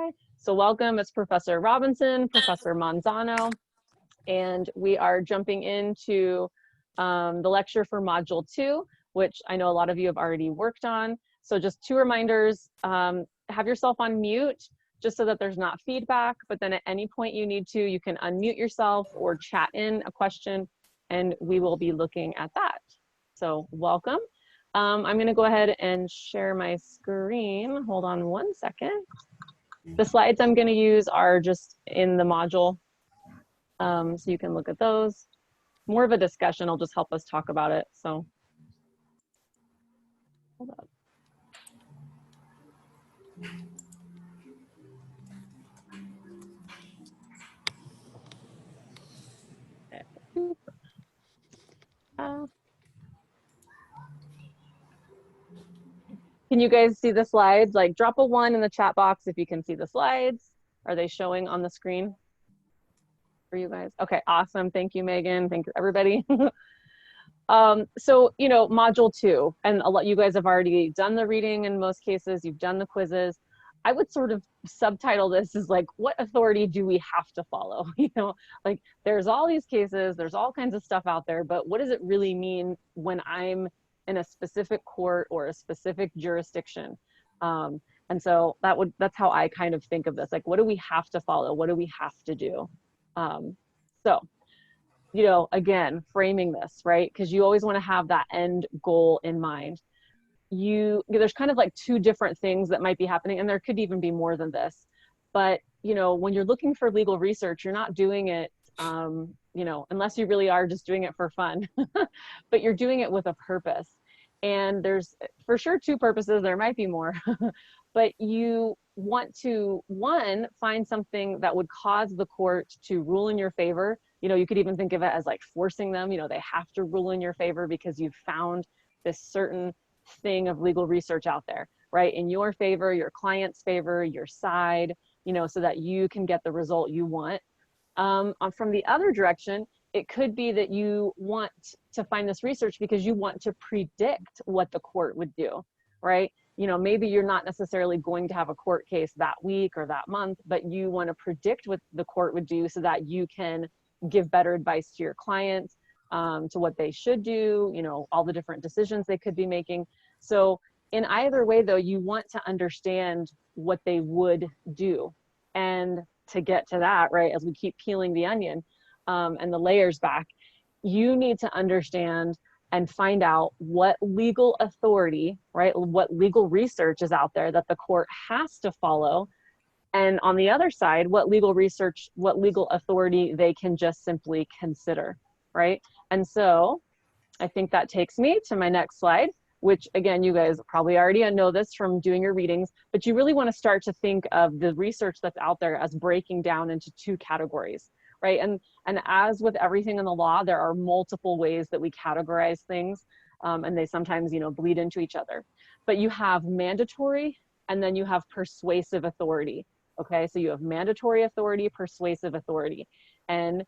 Okay, so welcome. It's Professor Robinson, Professor Manzano, and we are jumping into the lecture for Module 2, which I know a lot of you have already worked on. So just two reminders, have yourself on mute just so that there's not feedback, but then at any point you need to, you can unmute yourself or chat in a question and we will be looking at that. So welcome. I'm gonna go ahead and share my screen. Hold on one second. The slides I'm going to use are just in the module, so you can look at those. More of a discussion, will just help us talk about it. So, hold up. Can you guys see the slides? Like, drop a 1 in the chat box if you can see the slides. Are they showing on the screen for you guys? Okay, awesome. Thank you, Megan. Thank you, everybody. So, you know, module 2, and a lot, you guys have already done the reading in most cases, you've done the quizzes. I would sort of subtitle this as like, what authority do we have to follow? You know, like there's all these cases, there's all kinds of stuff out there, but what does it really mean when I'm in a specific court or a specific jurisdiction? And so that's how I kind of think of this. Like, what do we have to follow? What do we have to do? So, you know, again, framing this, right? Because you always want to have that end goal in mind. There's kind of like two different things that might be happening, and there could even be more than this. But, you know, when you're looking for legal research, you're not doing it, you know, unless you really are just doing it for fun, but you're doing it with a purpose. And there's for sure two purposes, there might be more, but you want to, one, find something that would cause the court to rule in your favor. You know, you could even think of it as like forcing them, you know, they have to rule in your favor because you've found this certain thing of legal research out there, right? In your favor, your client's favor, your side, you know, so that you can get the result you want. From the other direction, it could be that you want to find this research because you want to predict what the court would do, right? You know, maybe you're not necessarily going to have a court case that week or that month, but you want to predict what the court would do so that you can give better advice to your clients, to what they should do, you know, all the different decisions they could be making. So in either way, though, you want to understand what they would do. And to get to that, right, as we keep peeling the onion and the layers back, you need to understand and find out what legal authority, right, what legal research is out there that the court has to follow. And on the other side, what legal research, what legal authority they can just simply consider, right? And so I think that takes me to my next slide, which again, you guys probably already know this from doing your readings, but you really want to start to think of the research that's out there as breaking down into two categories, right? And as with everything in the law, there are multiple ways that we categorize things, and they sometimes, you know, bleed into each other. But you have mandatory, and then you have persuasive authority. Okay, so you have mandatory authority, persuasive authority. And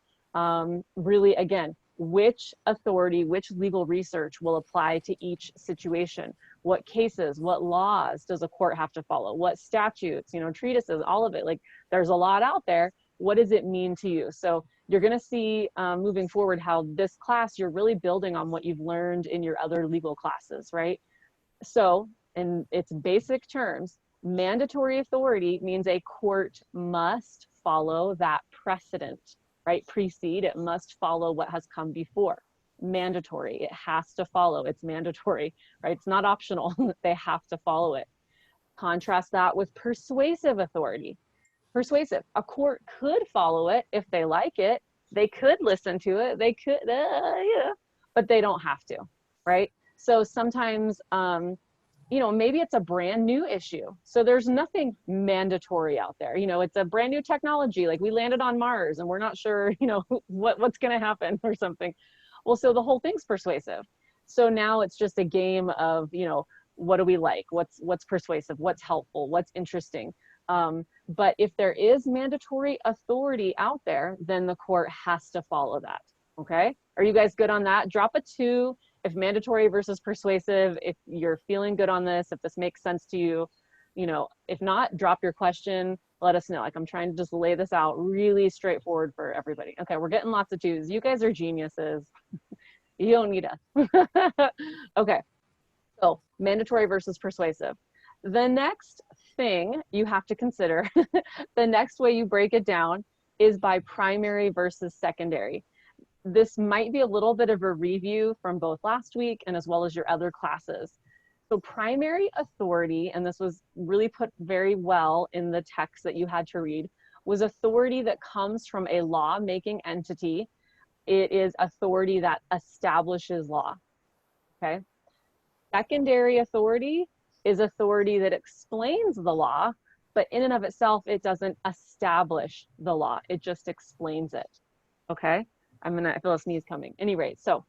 really, again, which authority, which legal research will apply to each situation? What cases, what laws does a court have to follow? What statutes, you know, treatises, all of it. Like, there's a lot out there. What does it mean to you? So you're gonna see moving forward how this class, you're really building on what you've learned in your other legal classes, right? So in its basic terms, mandatory authority means a court must follow that precedent, right? Precede, it must follow what has come before. Mandatory, it has to follow, it's mandatory, right? It's not optional, they have to follow it. Contrast that with persuasive authority. Persuasive, a court could follow it if they like it, they could listen to it, they could, yeah, but they don't have to, right? So sometimes, you know, maybe it's a brand new issue. So there's nothing mandatory out there. You know, it's a brand new technology. Like, we landed on Mars and we're not sure, you know, what's going to happen or something. Well, so the whole thing's persuasive. So now it's just a game of, you know, what do we like? What's persuasive? What's helpful? What's interesting? But if there is mandatory authority out there, then the court has to follow that. Okay. Are you guys good on that? Drop a 2 if mandatory versus persuasive, if you're feeling good on this, if this makes sense to you. You know, if not, drop your question, let us know. Like, I'm trying to just lay this out really straightforward for everybody. Okay, we're getting lots of twos. You guys are geniuses. You don't need us. Okay, so mandatory versus persuasive. The next thing you have to consider, the next way you break it down is by primary versus secondary. This might be a little bit of a review from both last week and as well as your other classes. So primary authority, and this was really put very well in the text that you had to read, was authority that comes from a law-making entity. It is authority that establishes law, okay? Secondary authority is authority that explains the law, but in and of itself, it doesn't establish the law. It just explains it, okay? I feel a sneeze coming. Any rate, so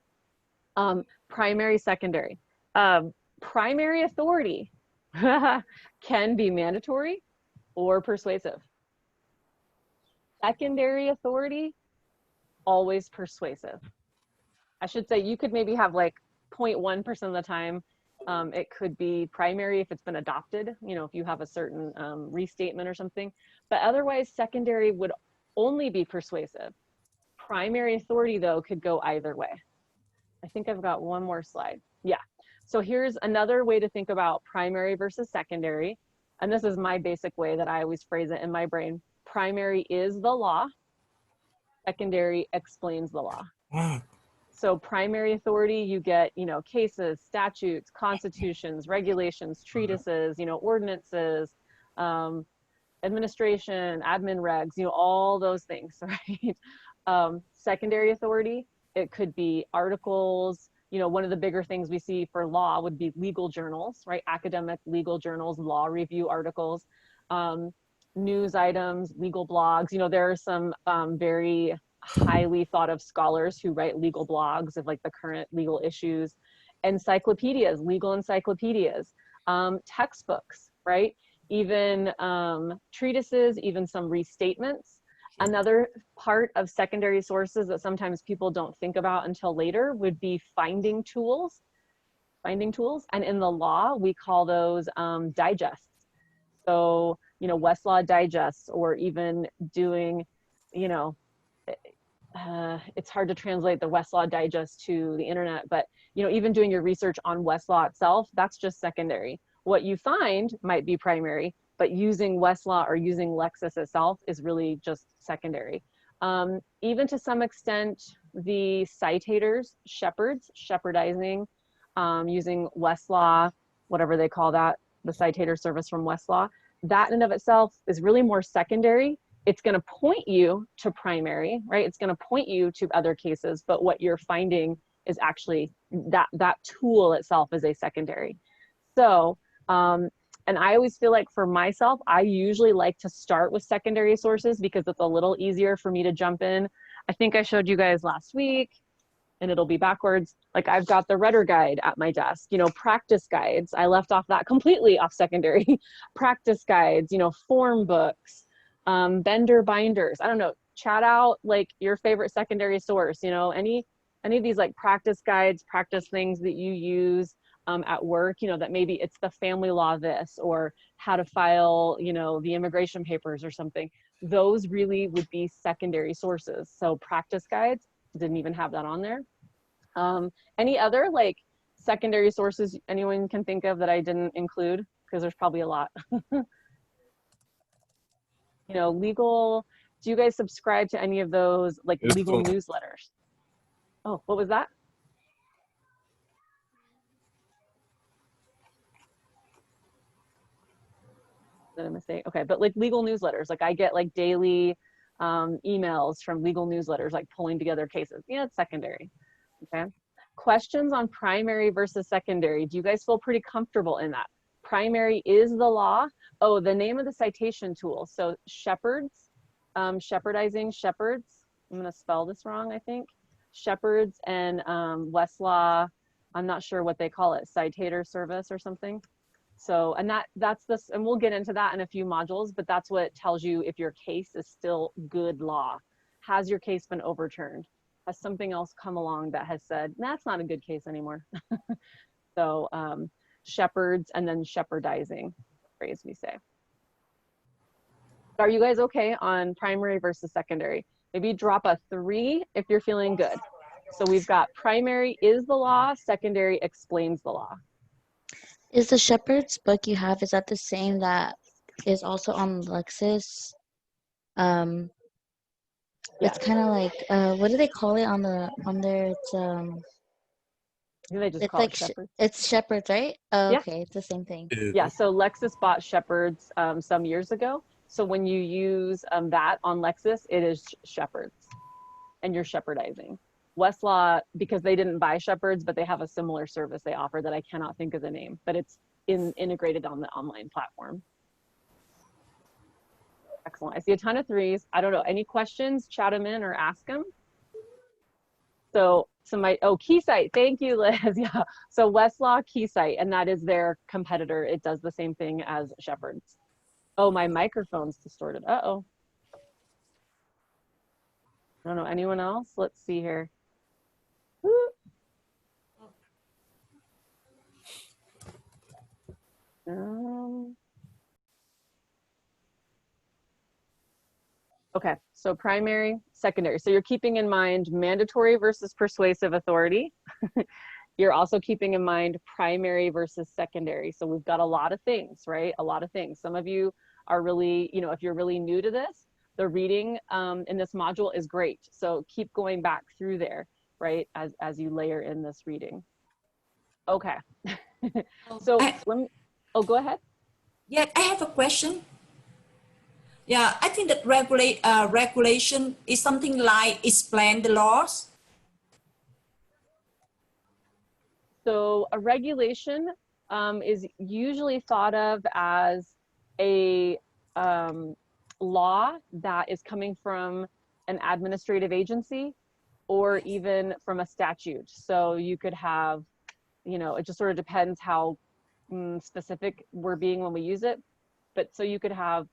primary, secondary. Primary authority can be mandatory or persuasive. Secondary authority, always persuasive. I should say you could maybe have like 0.1% of the time it could be primary if it's been adopted, you know, if you have a certain restatement or something, but otherwise secondary would only be persuasive. Primary authority though could go either way. I think I've got one more slide. Yeah, so here's another way to think about primary versus secondary, and this is my basic way that I always phrase it in my brain. Primary is the law, secondary explains the law. So primary authority, you get, you know, cases, statutes, constitutions, regulations, treatises, you know, ordinances, administration, admin regs, you know, all those things, right? Secondary authority, it could be articles. You know, one of the bigger things we see for law would be legal journals, right? Academic legal journals, law review articles, news items, legal blogs. You know, there are some very highly thought of scholars who write legal blogs of like the current legal issues, encyclopedias, legal encyclopedias, textbooks, right? Even treatises, even some restatements. Another part of secondary sources that sometimes people don't think about until later would be finding tools. And in the law, we call those digests. So, you know, Westlaw digests, or even doing, you know, it's hard to translate the Westlaw digest to the internet, but, you know, even doing your research on Westlaw itself, that's just secondary. What you find might be primary, but using Westlaw or using Lexis itself is really just secondary. Even to some extent, the citators, shepherdizing, using Westlaw, whatever they call that, the citator service from Westlaw, that in and of itself is really more secondary. It's going to point you to primary, right? It's going to point you to other cases, but what you're finding is actually that tool itself is a secondary. So, and I always feel like for myself, I usually like to start with secondary sources because it's a little easier for me to jump in. I think I showed you guys last week, and it'll be backwards. Like, I've got the Rudder Guide at my desk, you know, practice guides. I left off that completely off secondary. Practice guides, you know, form books, Bender binders. I don't know, chat out like your favorite secondary source, you know, any of these like practice guides, practice things that you use at work, you know, that maybe it's the family law this, or how to file, you know, the immigration papers or something. Those really would be secondary sources. So practice guides, didn't even have that on there. Any other like secondary sources anyone can think of that I didn't include? Because there's probably a lot. You know, legal, do you guys subscribe to any of those like legal newsletters? Oh, what was that? Is that a mistake? Okay, but like legal newsletters, like I get like daily emails from legal newsletters, like pulling together cases. Yeah, it's secondary. Okay. Questions on primary versus secondary. Do you guys feel pretty comfortable in that? Primary is the law. Oh, the name of the citation tool. So Shepherds, shepherdizing, Shepherds. I'm going to spell this wrong, I think. Shepherds and Westlaw, I'm not sure what they call it, citator service or something. So, and that's this, and we'll get into that in a few modules, but that's what tells you if your case is still good law. Has your case been overturned? Has something else come along that has said, that's not a good case anymore? So shepherds, and then shepherdizing. phrase we say. Are you guys okay on primary versus secondary? Maybe drop a 3 if you're feeling good. So we've got primary is the law, secondary explains the law. Is the Shepherd's book you have, is that the same that is also on Lexis? Yeah. It's kind of like, what do they call it on there? They just It's call like it Shepherd. it's Shepherd's, right? Oh, Yeah. okay, it's the same thing. Yeah, so Lexis bought Shepherd's some years ago. So when you use that on Lexis, it is Shepherd's and you're shepherdizing. Westlaw, because they didn't buy Shepherd's, but they have a similar service they offer that I cannot think of the name, but it's integrated on the online platform. Excellent. I see a ton of 3s. I don't know, any questions? Chat them in or ask them. So Keysight, thank you, Liz. Yeah, so Westlaw, Keysight, and that is their competitor. It does the same thing as Shepherd's. Oh, my microphone's distorted. Uh-oh. I don't know, anyone else? Let's see here. Okay, so primary, secondary. So you're keeping in mind mandatory versus persuasive authority. You're also keeping in mind primary versus secondary. So we've got a lot of things, right? A lot of things. Some of you are really, if you're really new to this, the reading in this module is great. So keep going back through there, right? As you layer in this reading. Okay. So go ahead. Yeah, I have a question. Yeah, I think that regulation is something like explain the laws. So a regulation is usually thought of as a law that is coming from an administrative agency or even from a statute. So you could have, it just sort of depends how specific we're being when we use it. But so you could have,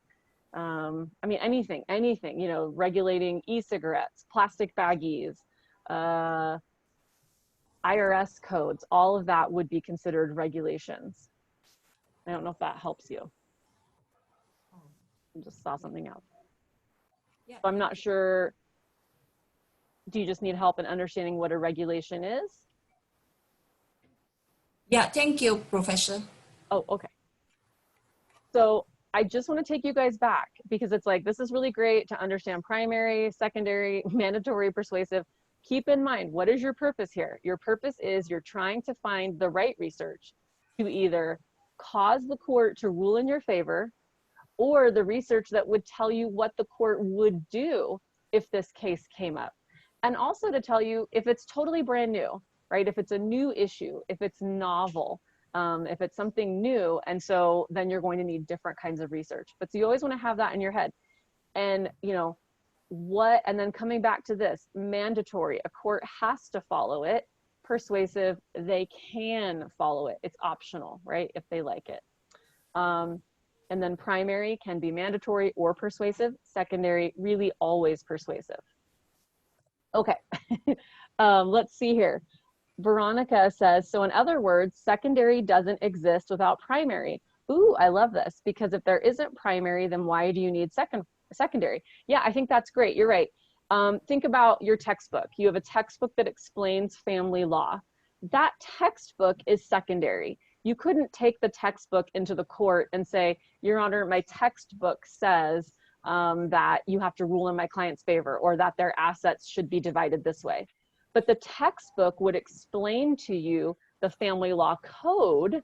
anything, regulating e-cigarettes, plastic baggies, IRS codes, all of that would be considered regulations. I don't know if that helps you. I just saw something else. Yeah. So I'm not sure, do you just need help in understanding what a regulation is? Yeah, thank you, Professor. Oh, okay. So I just want to take you guys back because it's like, this is really great to understand primary, secondary, mandatory, persuasive. Keep in mind, what is your purpose here? Your purpose is you're trying to find the right research to either cause the court to rule in your favor or the research that would tell you what the court would do if this case came up. And also to tell you if it's totally brand new, right? If it's a new issue, if it's novel, if it's something new, and so then you're going to need different kinds of research. But so you always want to have that in your head. And and then coming back to this, mandatory, a court has to follow it. Persuasive, they can follow it. It's optional, right? If they like it. And then primary can be mandatory or persuasive. Secondary, really always persuasive. Okay, let's see here. Veronica says, so in other words, secondary doesn't exist without primary. Ooh, I love this, because if there isn't primary, then why do you need secondary? Yeah, I think that's great. You're right. Think about your textbook. You have a textbook that explains family law. That textbook is secondary. You couldn't take the textbook into the court and say, Your Honor, my textbook says that you have to rule in my client's favor or that their assets should be divided this way. But the textbook would explain to you the family law code,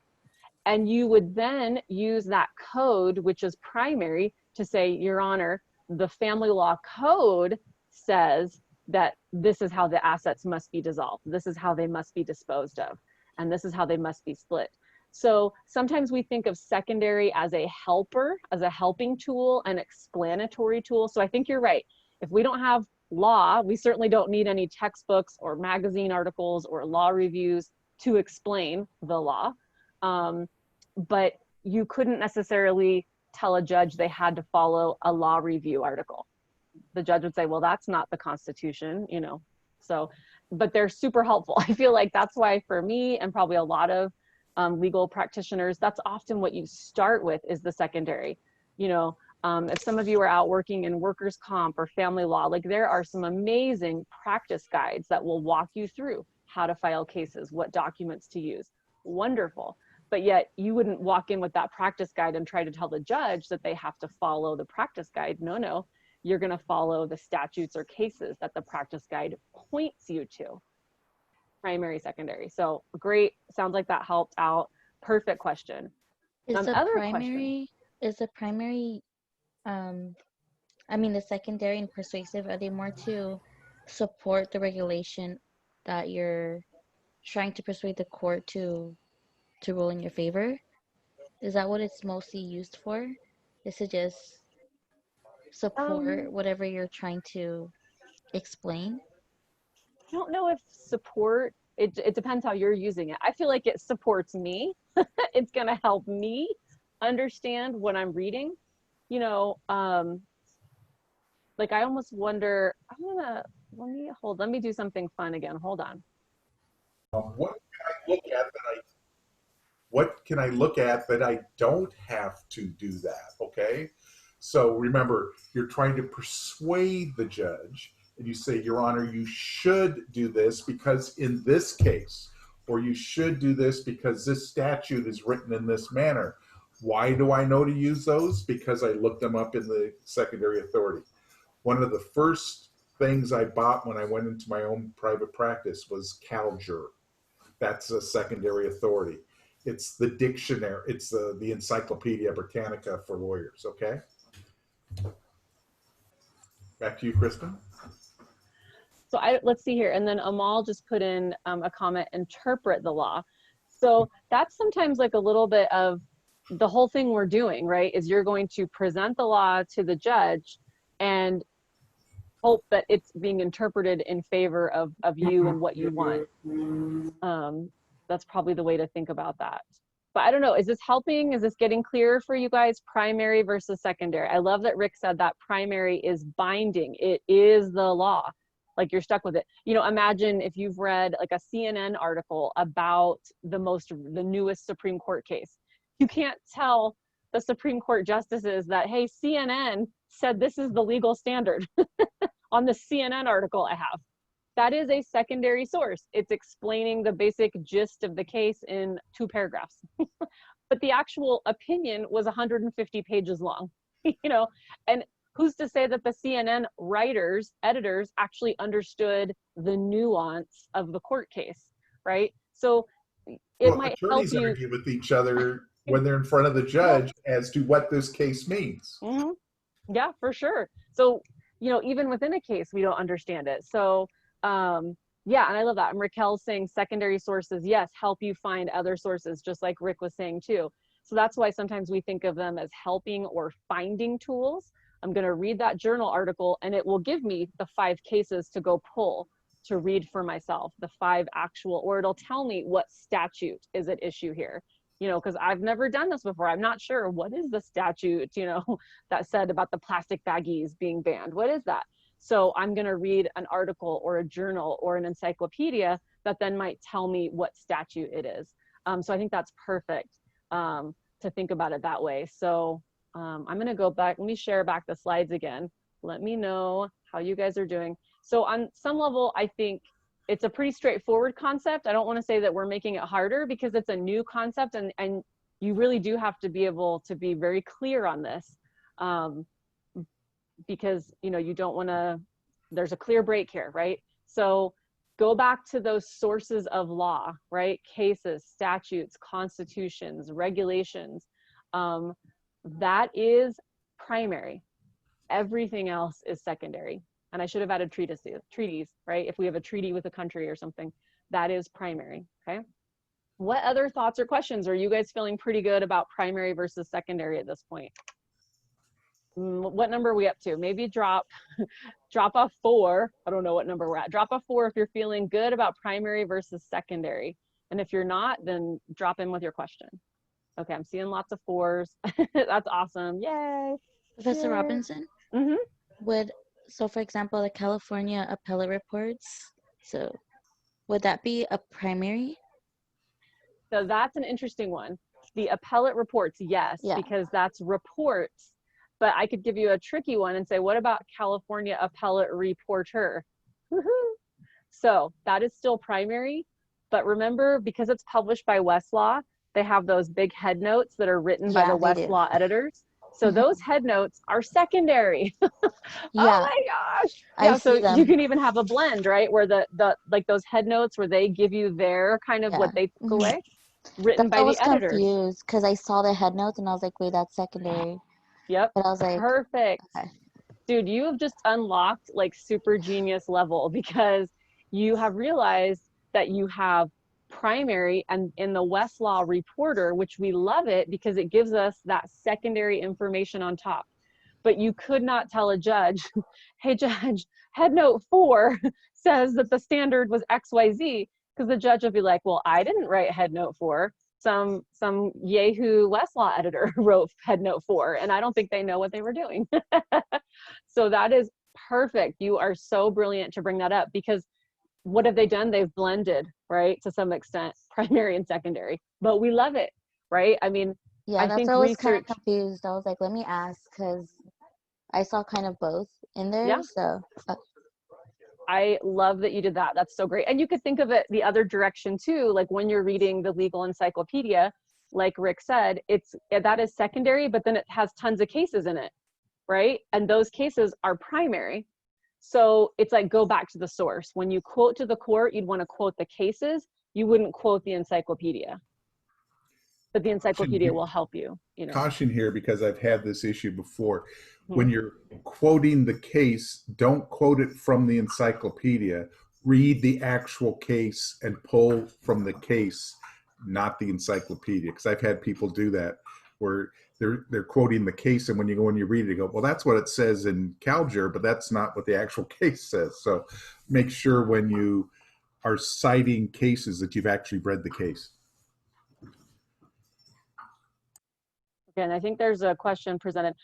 and you would then use that code, which is primary, to say, Your Honor, the family law code says that this is how the assets must be dissolved. This is how they must be disposed of. And this is how they must be split. So sometimes we think of secondary as a helper, as a helping tool, an explanatory tool. So I think you're right. If we don't have law, we certainly don't need any textbooks or magazine articles or law reviews to explain the law. But you couldn't necessarily tell a judge they had to follow a law review article. The judge would say, well, that's not the Constitution, So, but they're super helpful. I feel like that's why for me and probably a lot of legal practitioners, that's often what you start with is the secondary. You know, if some of you are out working in workers' comp or family law, like there are some amazing practice guides that will walk you through how to file cases, what documents to use. Wonderful. But yet you wouldn't walk in with that practice guide and try to tell the judge that they have to follow the practice guide. No, no, you're going to follow the statutes or cases that the practice guide points you to. Primary, secondary. So great. Sounds like that helped out. Perfect question. Is the Other primary, is the primary, I mean, the secondary and persuasive, are they more to support the regulation that you're trying to persuade the court to rule in your favor? Is that what it's mostly used for? Is to just support whatever you're trying to explain? I don't know if support, it depends how you're using it. I feel like it supports me. It's going to help me understand what I'm reading. You know, like I almost wonder, let me do something fun again. Hold on. What can I look at that I don't have to do that? Okay. So remember, you're trying to persuade the judge and you say, Your Honor, you should do this because in this case, or you should do this because this statute is written in this manner. Why do I know to use those? Because I looked them up in the secondary authority. One of the first things I bought when I went into my own private practice was CalJur. That's a secondary authority. It's the dictionary. It's the Encyclopedia Britannica for lawyers, okay? Back to you, Kristen. So let's see here. And then Amal just put in a comment, interpret the law. So that's sometimes like a little bit of the whole thing we're doing, right? Is you're going to present the law to the judge and hope that it's being interpreted in favor of you and what you want. That's probably the way to think about that. But I don't know, is this helping? Is this getting clearer for you guys? Primary versus secondary. I love that Rick said that primary is binding. It is the law. Like you're stuck with it. You know, imagine if you've read like a CNN article about the newest Supreme Court case. You can't tell the Supreme Court justices that, hey, CNN said this is the legal standard on the CNN article I have. That is a secondary source. It's explaining the basic gist of the case in 2 paragraphs. But the actual opinion was 150 pages long, you know, and who's to say that the CNN editors actually understood the nuance of the court case, right? So it might help attorneys you argue with each other when they're in front of the judge as to what this case means. Mm-hmm. Yeah, for sure. So, you know, even within a case, we don't understand it. So, yeah, and I love that. And Raquel's saying secondary sources, yes, help you find other sources, just like Rick was saying too. So that's why sometimes we think of them as helping or finding tools. I'm going to read that journal article and it will give me the 5 cases to go pull to read for myself, the 5 actual, or it'll tell me what statute is at issue here. You know, because I've never done this before. I'm not sure what is the statute, you know, that said about the plastic baggies being banned. What is that? So I'm going to read an article or a journal or an encyclopedia that then might tell me what statute it is. So I think that's perfect to think about it that way. So I'm going to go back. Let me share back the slides again. Let me know how you guys are doing. So on some level, I think it's a pretty straightforward concept. I don't want to say that we're making it harder because it's a new concept and you really do have to be able to be very clear on this. Because, you know, you don't want to, there's a clear break here, right? So go back to those sources of law, right? Cases, statutes, constitutions, regulations. That is primary. Everything else is secondary. And I should have added treaties, right? If we have a treaty with a country or something, that is primary, okay? What other thoughts or questions? Are you guys feeling pretty good about primary versus secondary at this point? What number are we up to? Maybe drop a 4. I don't know what number we're at. Drop a 4 if you're feeling good about primary versus secondary. And if you're not, then drop in with your question. Okay, I'm seeing lots of 4s. That's awesome. Yay. Professor Yay. Robinson? So for example, the California appellate reports, so would that be a primary? So that's an interesting one. The appellate reports, yes, Yeah. because that's reports. But I could give you a tricky one and say, what about California appellate reporter? Woohoo. So that is still primary. But remember, because it's published by Westlaw, they have those big head notes that are written by the Yeah, they do. Westlaw editors. So Mhm. those head notes are secondary. Oh Yeah, my gosh. I Yeah, so see them. you can even have a blend, right? Where the like those head notes where they give you their kind of Yeah. what they took Mhm. away, written That's why by I the was editors. confused because I saw the head notes and I was like, wait, that's secondary. Yep. But I was like, Perfect. okay. Dude, you have just unlocked like super genius level because you have realized that you have primary and in the Westlaw reporter, which we love it because it gives us that secondary information on top. But you could not tell a judge, hey, judge, head note 4 says that the standard was XYZ, because the judge will be like, well, I didn't write head note 4. Some Yahoo Westlaw editor wrote head note 4, and I don't think they know what they were doing. So that is perfect. You are so brilliant to bring that up because what have they done? They've blended, right, to some extent, primary and secondary. But we love it, right? I mean, Yeah, I that's think why I was kind of research, confused. I was like, let me ask because I saw kind of both in there. yeah, So, I love that you did that. That's so great. And you could think of it the other direction too, like when you're reading the legal encyclopedia, like Rick said, that is secondary, but then it has tons of cases in it, right? And those cases are primary. So it's like, go back to the source. When you quote to the court, you'd want to quote the cases. You wouldn't quote the encyclopedia, but the encyclopedia will help you, you know. Caution here, because I've had this issue before. Mhm. When you're quoting the case, don't quote it from the encyclopedia. Read the actual case and pull from the case, not the encyclopedia. Because I've had people do that where they're quoting the case, and when you go and you read it, you go, well, that's what it says in CalJur, but that's not what the actual case says. So make sure when you are citing cases that you've actually read the case. And I think there's a question presented.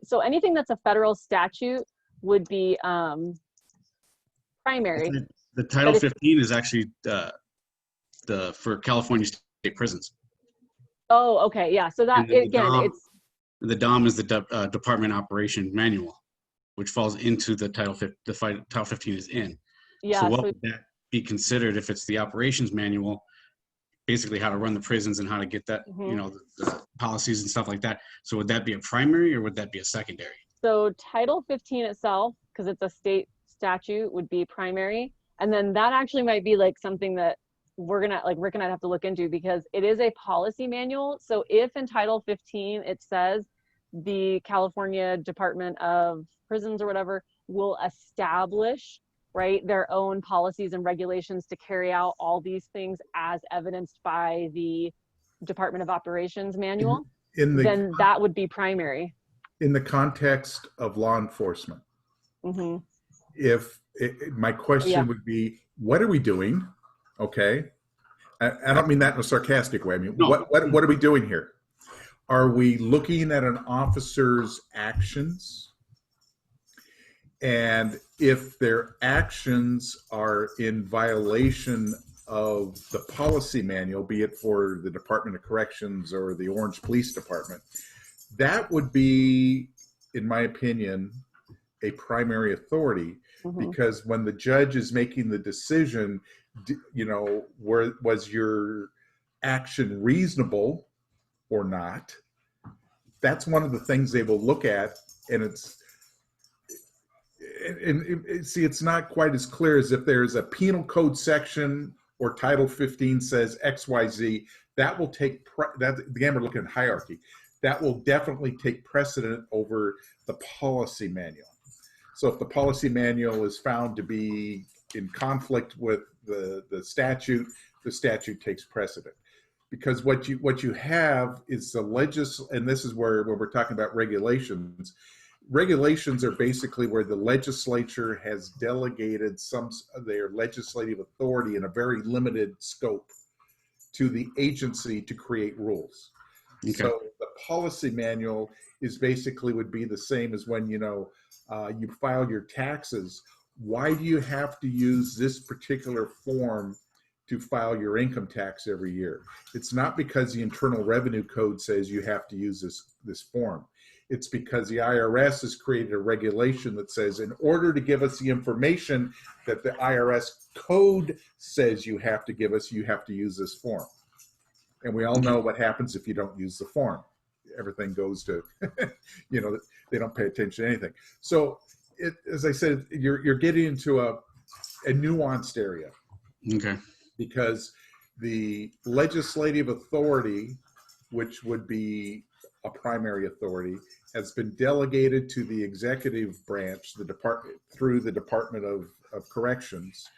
So anything that's a federal statute would be primary. The Title But 15 is actually for California state prisons. Oh, okay, yeah. So that And then again, the DOM is the Department Operation Manual, which falls into the Title 15 is in. yeah. So what So would that be considered if it's the operations manual, basically how to run the prisons and how to get that, you know, the policies and stuff like that. So would that be a primary or would that be a secondary? So Title 15 itself, because it's a state statute, would be primary. And then that actually might be like something that we're gonna, like Rick and I'd have to look into because it is a policy manual. So if in Title 15 it says the California Department of Prisons or whatever will establish, right, their own policies and regulations to carry out all these things as evidenced by the Department of Operations manual, then that would be primary. In the context of law enforcement, Mm-hmm. My question would be, what are we doing? Okay. I don't mean that in a sarcastic way. I mean, No. what are we doing here? Are we looking at an officer's actions? And if their actions are in violation of the policy manual, be it for the Department of Corrections or the Orange Police Department, that would be, in my opinion, a primary authority, because when the judge is making the decision, you know, was your action reasonable or not? That's one of the things they will look at, and it's not quite as clear as if there's a penal code section or Title 15 says XYZ. That will take again, we're looking at hierarchy. That will definitely take precedent over the policy manual. So if the policy manual is found to be in conflict with the statute takes precedent. Because what you have is and this is where when we're talking about regulations are basically where the legislature has delegated some of their legislative authority in a very limited scope to the agency to create rules. Okay. So the policy manual is basically would be the same as when, you know, you file your taxes. Why do you have to use this particular form to file your income tax every year. It's not because the Internal Revenue Code says you have to use this form. It's because the IRS has created a regulation that says in order to give us the information that the IRS code says you have to give us, you have to use this form. And we all know what happens if you don't use the form. Everything goes to, you know, they don't pay attention to anything. So as I said, you're getting into a nuanced area. Okay. Because the legislative authority, which would be a primary authority, has been delegated to the executive branch, the department, through the Department of Corrections,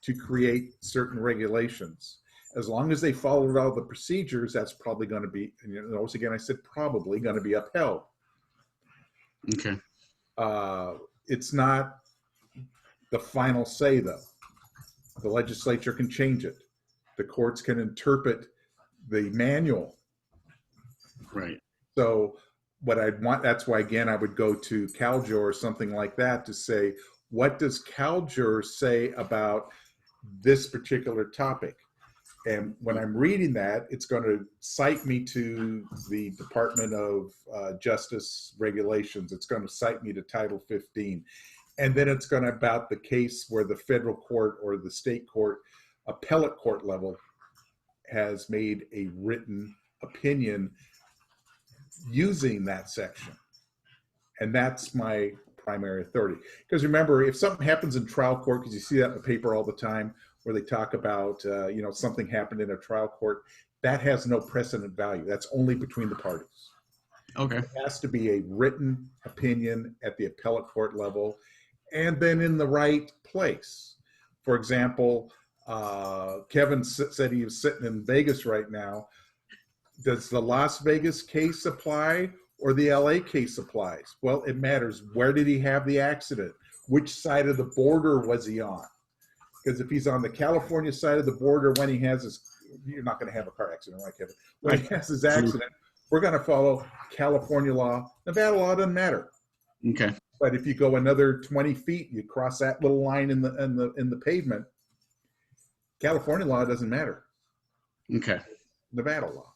to create certain regulations. As long as they followed all the procedures, that's probably going to be, and notice again, I said probably going to be upheld. Okay. It's not the final say, though. The legislature can change it. The courts can interpret the manual. Right. So what I'd want, that's why, again, I would go to CalJur or something like that to say, what does CalJur say about this particular topic? And when I'm reading that, it's going to cite me to the Department of Justice regulations. It's going to cite me to Title 15. And then it's going to about the case where the federal court or the state court, appellate court level, has made a written opinion using that section. And that's my primary authority. Because remember, if something happens in trial court, because you see that in the paper all the time, where they talk about, you know, something happened in a trial court, that has no precedent value. That's only between the parties. Okay. It has to be a written opinion at the appellate court level, and then in the right place. For example, Kevin said he was sitting in Vegas right now. Does the Las Vegas case apply or the LA case applies? Well, it matters. Where did he have the accident? Which side of the border was he on? Because if he's on the California side of the border when he has his, you're not going to have a car accident, right, Kevin? When he has his accident, we're going to follow California law. Nevada law doesn't matter. Okay. But if you go another 20 feet, you cross that little line in the pavement, California law doesn't matter. Okay. Nevada law.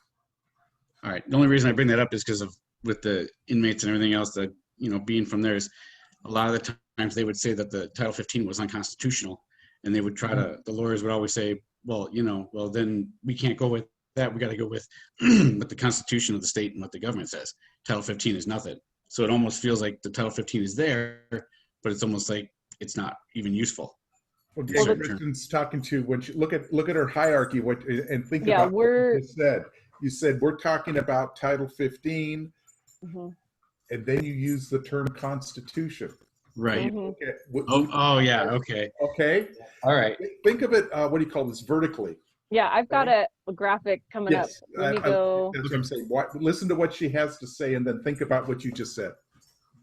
All right. The only reason I bring that up is because of with the inmates and everything else that, you know, being from there is a lot of the times they would say that the Title 15 was unconstitutional, and they would try to, the lawyers would always say, well, you know, well, then we can't go with that. We got to go with what the Constitution of the state and what the government says. Title 15 is nothing. So it almost feels like the Title 15 is there, but it's almost like it's not even useful. Well, Kristen's talking to, when she look at her hierarchy, and think about what you just said. You said we're talking about Title 15, and then you use the term Constitution. Right. Yeah. Okay. Okay. All right. Think of it. What do you call this? Vertically. Yeah, I've got a graphic coming up. Let me go. That's what I'm saying. Listen to what she has to say, and then think about what you just said.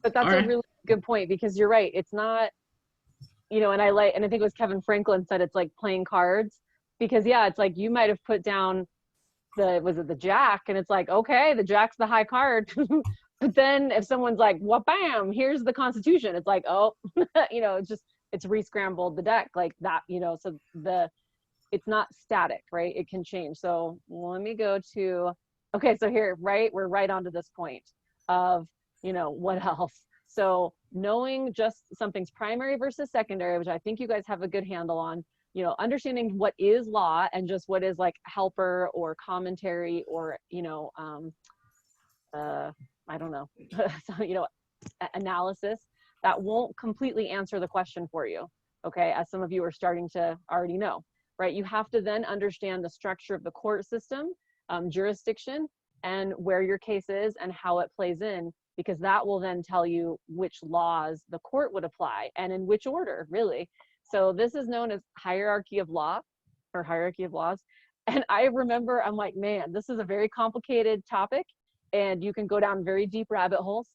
But that's a really good point, because you're right. It's not, you know, and I think it was Kevin Franklin said it's like playing cards, because yeah, it's like you might have put down the jack, and it's like, okay, the jack's the high card. But then if someone's like, well, bam, here's the Constitution, it's like, oh, you know, it's re-scrambled the deck like that, you know, so it's not static, right? It can change. So let me go to, okay, so here, right, we're right onto this point of, you know, what else? So knowing just something's primary versus secondary, which I think you guys have a good handle on, you know, understanding what is law and just what is like helper or commentary or, you know, I don't know, so, you know, analysis, that won't completely answer the question for you, okay? As some of you are starting to already know, right? You have to then understand the structure of the court system, jurisdiction, and where your case is and how it plays in, because that will then tell you which laws the court would apply and in which order, really. So this is known as hierarchy of law or hierarchy of laws. And I remember, I'm like, man, this is a very complicated topic, and you can go down very deep rabbit holes.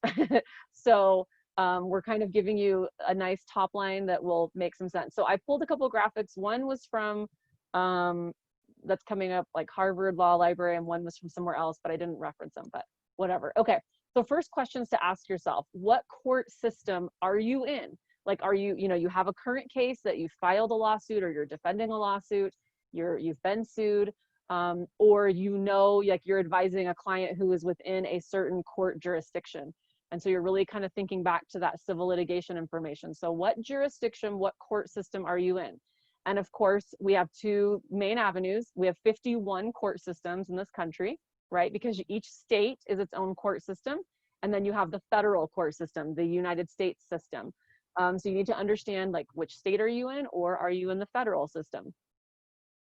So we're kind of giving you a nice top line that will make some sense. So I pulled a couple of graphics. One was from, that's coming up like Harvard Law Library, and one was from somewhere else, but I didn't reference them, but whatever. Okay, so first questions to ask yourself: what court system are you in? Like, are you, you know, you have a current case that you filed a lawsuit or you're defending a lawsuit, you've been sued, or like you're advising a client who is within a certain court jurisdiction. And so you're really kind of thinking back to that civil litigation information. So what jurisdiction, what court system are you in? And of course, we have two main avenues. We have 51 court systems in this country, right? Because each state is its own court system. And then you have the federal court system, the United States system. So you need to understand like which state are you in, or are you in the federal system?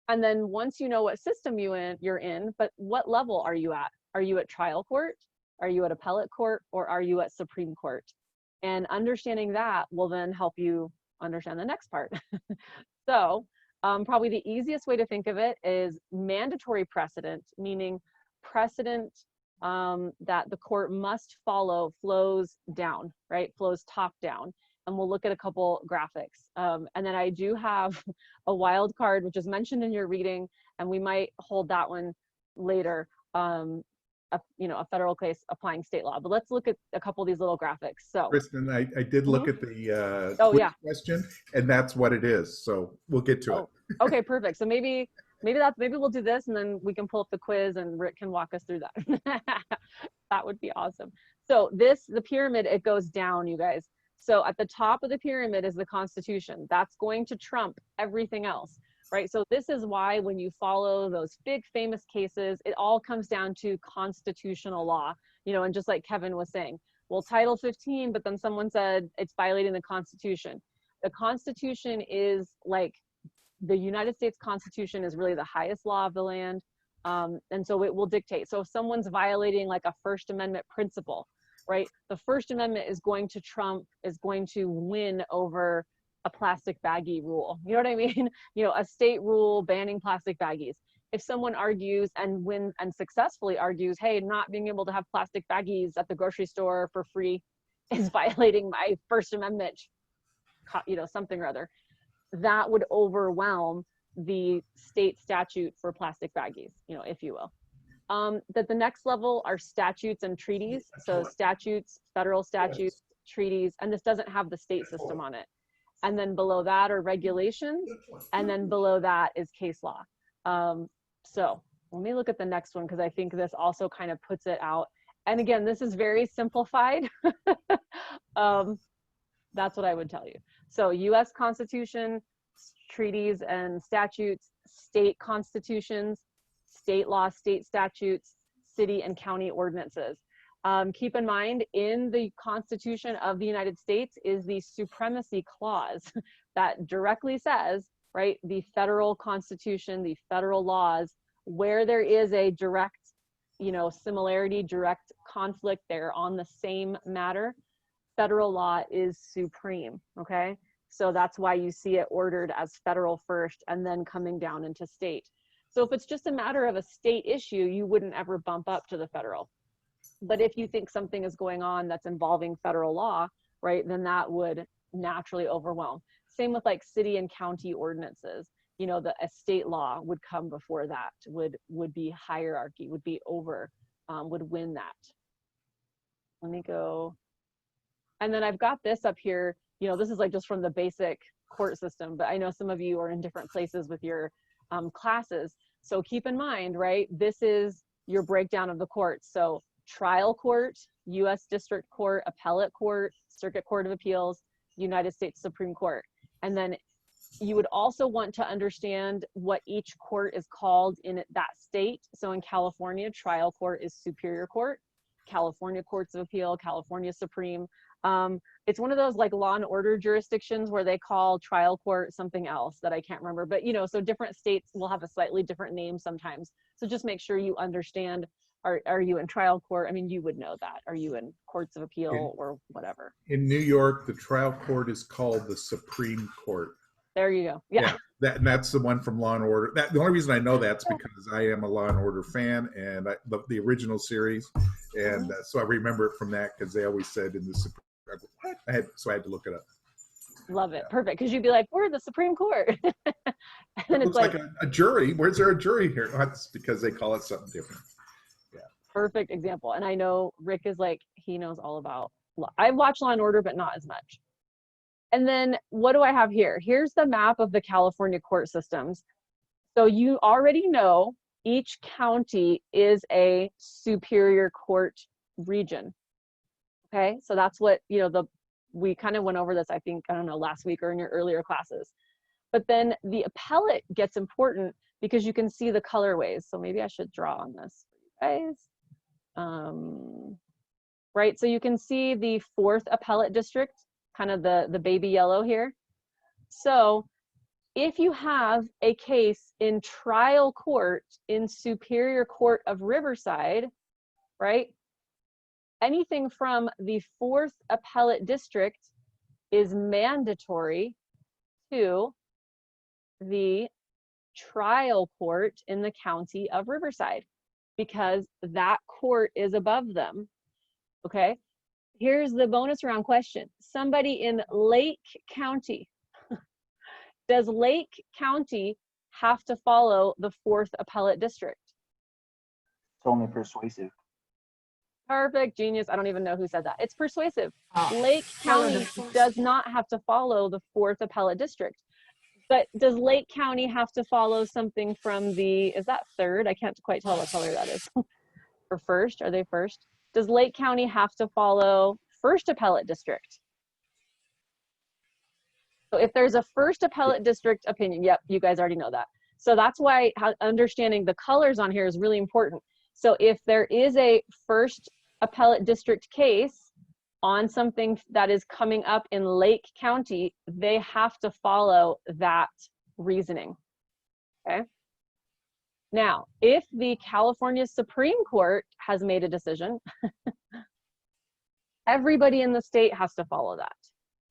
And then once you know what system you're in, but what level are you at? Are you at trial court? Are you at appellate court? Or are you at Supreme Court? And understanding that will then help you understand the next part. So probably the easiest way to think of it is mandatory precedent, meaning precedent that the court must follow flows down, right? Flows top down. And we'll look at a couple graphics. And then I do have a wild card, which is mentioned in your reading, and we might hold that one later, a federal case applying state law. But let's look at a couple of these little graphics. So, Kristen, I did look at the quiz question, and that's what it is. So we'll get to it. Okay, perfect. So maybe we'll do this, and then we can pull up the quiz, and Rick can walk us through that. That would be awesome. So the pyramid, it goes down, you guys. So at the top of the pyramid is the Constitution. That's going to trump everything else, right? So this is why when you follow those big famous cases, it all comes down to constitutional law, and just like Kevin was saying, well, Title 15, but then someone said it's violating the Constitution. The Constitution is like, the United States Constitution is really the highest law of the land. And so it will dictate. So if someone's violating like a First Amendment principle, right? The First Amendment is going to win over a plastic baggie rule. You know what I mean? A state rule banning plastic baggies. If someone argues and successfully argues, hey, not being able to have plastic baggies at the grocery store for free is violating my First Amendment, something or other, that would overwhelm the state statute for plastic baggies, if you will. That the next level are statutes and treaties. So statutes, federal statutes, treaties, and this doesn't have the state system on it. And then below that are regulations, and then below that is case law. So let me look at the next one, because I think this also kind of puts it out. And again, this is very simplified. That's what I would tell you. So US Constitution, treaties and statutes, state constitutions, state law, state statutes, city and county ordinances. Keep in mind, in the Constitution of the United States is the Supremacy Clause that directly says, right, the federal Constitution, the federal laws, where there is a direct, similarity, direct conflict, they're on the same matter, federal law is supreme, okay? So that's why you see it ordered as federal first and then coming down into state. So if it's just a matter of a state issue, you wouldn't ever bump up to the federal. But if you think something is going on that's involving federal law, right, then that would naturally overwhelm. Same with like city and county ordinances. The estate law would come before that, would be hierarchy, would be over, would win that. Let me go. And then I've got this up here. This is like just from the basic court system, but I know some of you are in different places with your classes. So keep in mind, right, this is your breakdown of the courts. So trial court, US District Court, appellate court, Circuit Court of Appeals, United States Supreme Court. And then you would also want to understand what each court is called in that state. So in California, trial court is Superior Court, California Courts of Appeal, California Supreme. It's one of those like Law and Order jurisdictions where they call trial court something else that I can't remember, but so different states will have a slightly different name sometimes. So just make sure you understand, are you in trial court? I mean, you would know that. Are you in courts of appeal or whatever? In New York, the trial court is called the Supreme Court. There you go. Yeah. That's the one from Law and Order. The only reason I know that's because I am a Law and Order fan, and I love the original series, and so I remember it from that because they always said in the Supreme. I had to look it up. Love it. Perfect. Because you'd be like, we're the Supreme Court. And then it's like a jury. Where's there a jury here? That's because they call it something different. Yeah. Perfect example. And I know Rick is like, he knows all about law. I've watched Law and Order, but not as much. And then what do I have here? Here's the map of the California court systems. So you already know each county is a superior court region. Okay, so that's what, you know, we kind of went over this, I think, I don't know, last week or in your earlier classes. But then the appellate gets important because you can see the colorways. So maybe I should draw on this for you guys. Right, so you can see the 4th appellate district, kind of the baby yellow here. So if you have a case in trial court in Superior Court of Riverside, right, anything from the 4th appellate district is mandatory to the trial court in the county of Riverside because that court is above them. Okay, here's the bonus round question. Somebody in Lake County, does Lake County have to follow the 4th appellate district? It's only persuasive. Perfect, genius. I don't even know who said that. It's persuasive. Ah, Lake follow the County first. does not have to follow the 4th appellate district. But does Lake County have to follow something from the, is that 3rd? I can't quite tell what color that is. Or 1st, are they 1st? Does Lake County have to follow 1st appellate district? So if there's a 1st appellate district opinion, yep, you guys already know that. So that's why understanding the colors on here is really important. So if there is a 1st appellate district case on something that is coming up in Lake County, they have to follow that reasoning, okay? Now, if the California Supreme Court has made a decision, everybody in the state has to follow that,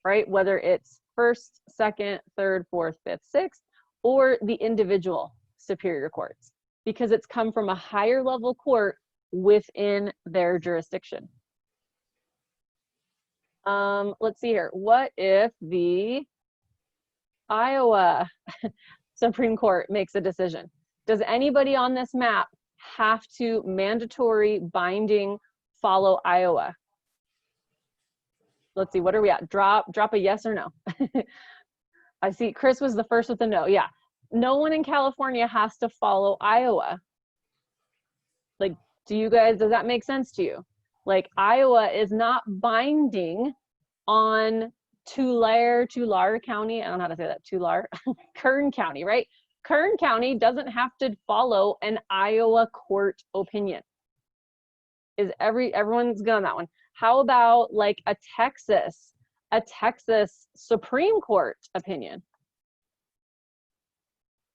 right? Whether it's 1st, 2nd, 3rd, 4th, 5th, 6th, or the individual superior courts, because it's come from a higher level court within their jurisdiction. Let's see here. What if the Iowa Supreme Court makes a decision? Does anybody on this map have to mandatory binding follow Iowa? Let's see, what are we at? Drop a yes or no. I see Chris was the first with a no. Yeah, no one in California has to follow Iowa. Like, does that make sense to you? Like, Iowa is not binding on Tulare County. I don't know how to say that, Tulare, Kern County, right? Kern County doesn't have to follow an Iowa court opinion. Everyone's good on that one. How about like a Texas Supreme Court opinion?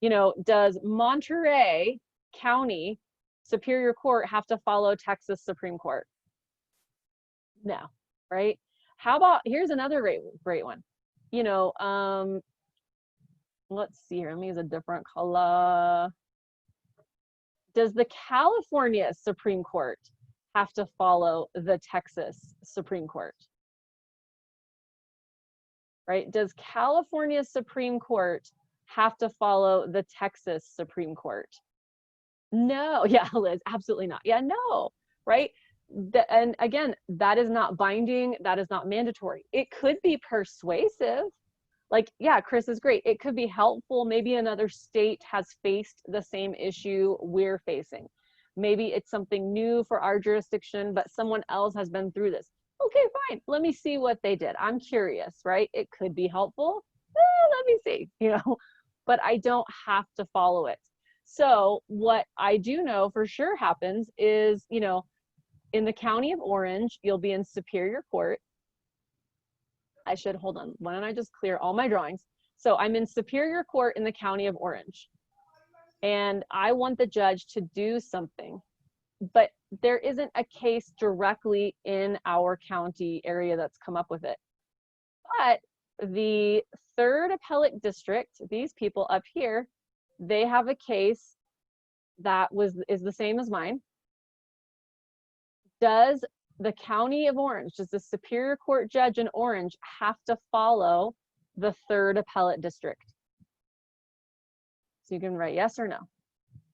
You know, does Monterey County Superior Court have to follow Texas Supreme Court? No, right? How about, here's another great one. You know, let's see here, let me use a different color. Does the California Supreme Court have to follow the Texas Supreme Court? Right? Does California Supreme Court have to follow the Texas Supreme Court? No. Yeah, Liz, absolutely not. Yeah, no, right? And again, that is not binding, that is not mandatory. It could be persuasive. Like, yeah, Chris is great. It could be helpful. Maybe another state has faced the same issue we're facing. Maybe it's something new for our jurisdiction, but someone else has been through this. Okay, fine. Let me see what they did. I'm curious, right? It could be helpful. Let me see, you know, but I don't have to follow it. So what I do know for sure happens is, you know, in the county of Orange, you'll be in Superior Court. Hold on, why don't I just clear all my drawings? So I'm in Superior Court in the county of Orange, and I want the judge to do something, but there isn't a case directly in our county area that's come up with it. But the 3rd appellate district, these people up here, they have a case that is the same as mine. Does the county of Orange, does the Superior Court judge in Orange have to follow the 3rd appellate district? So you can write yes or no.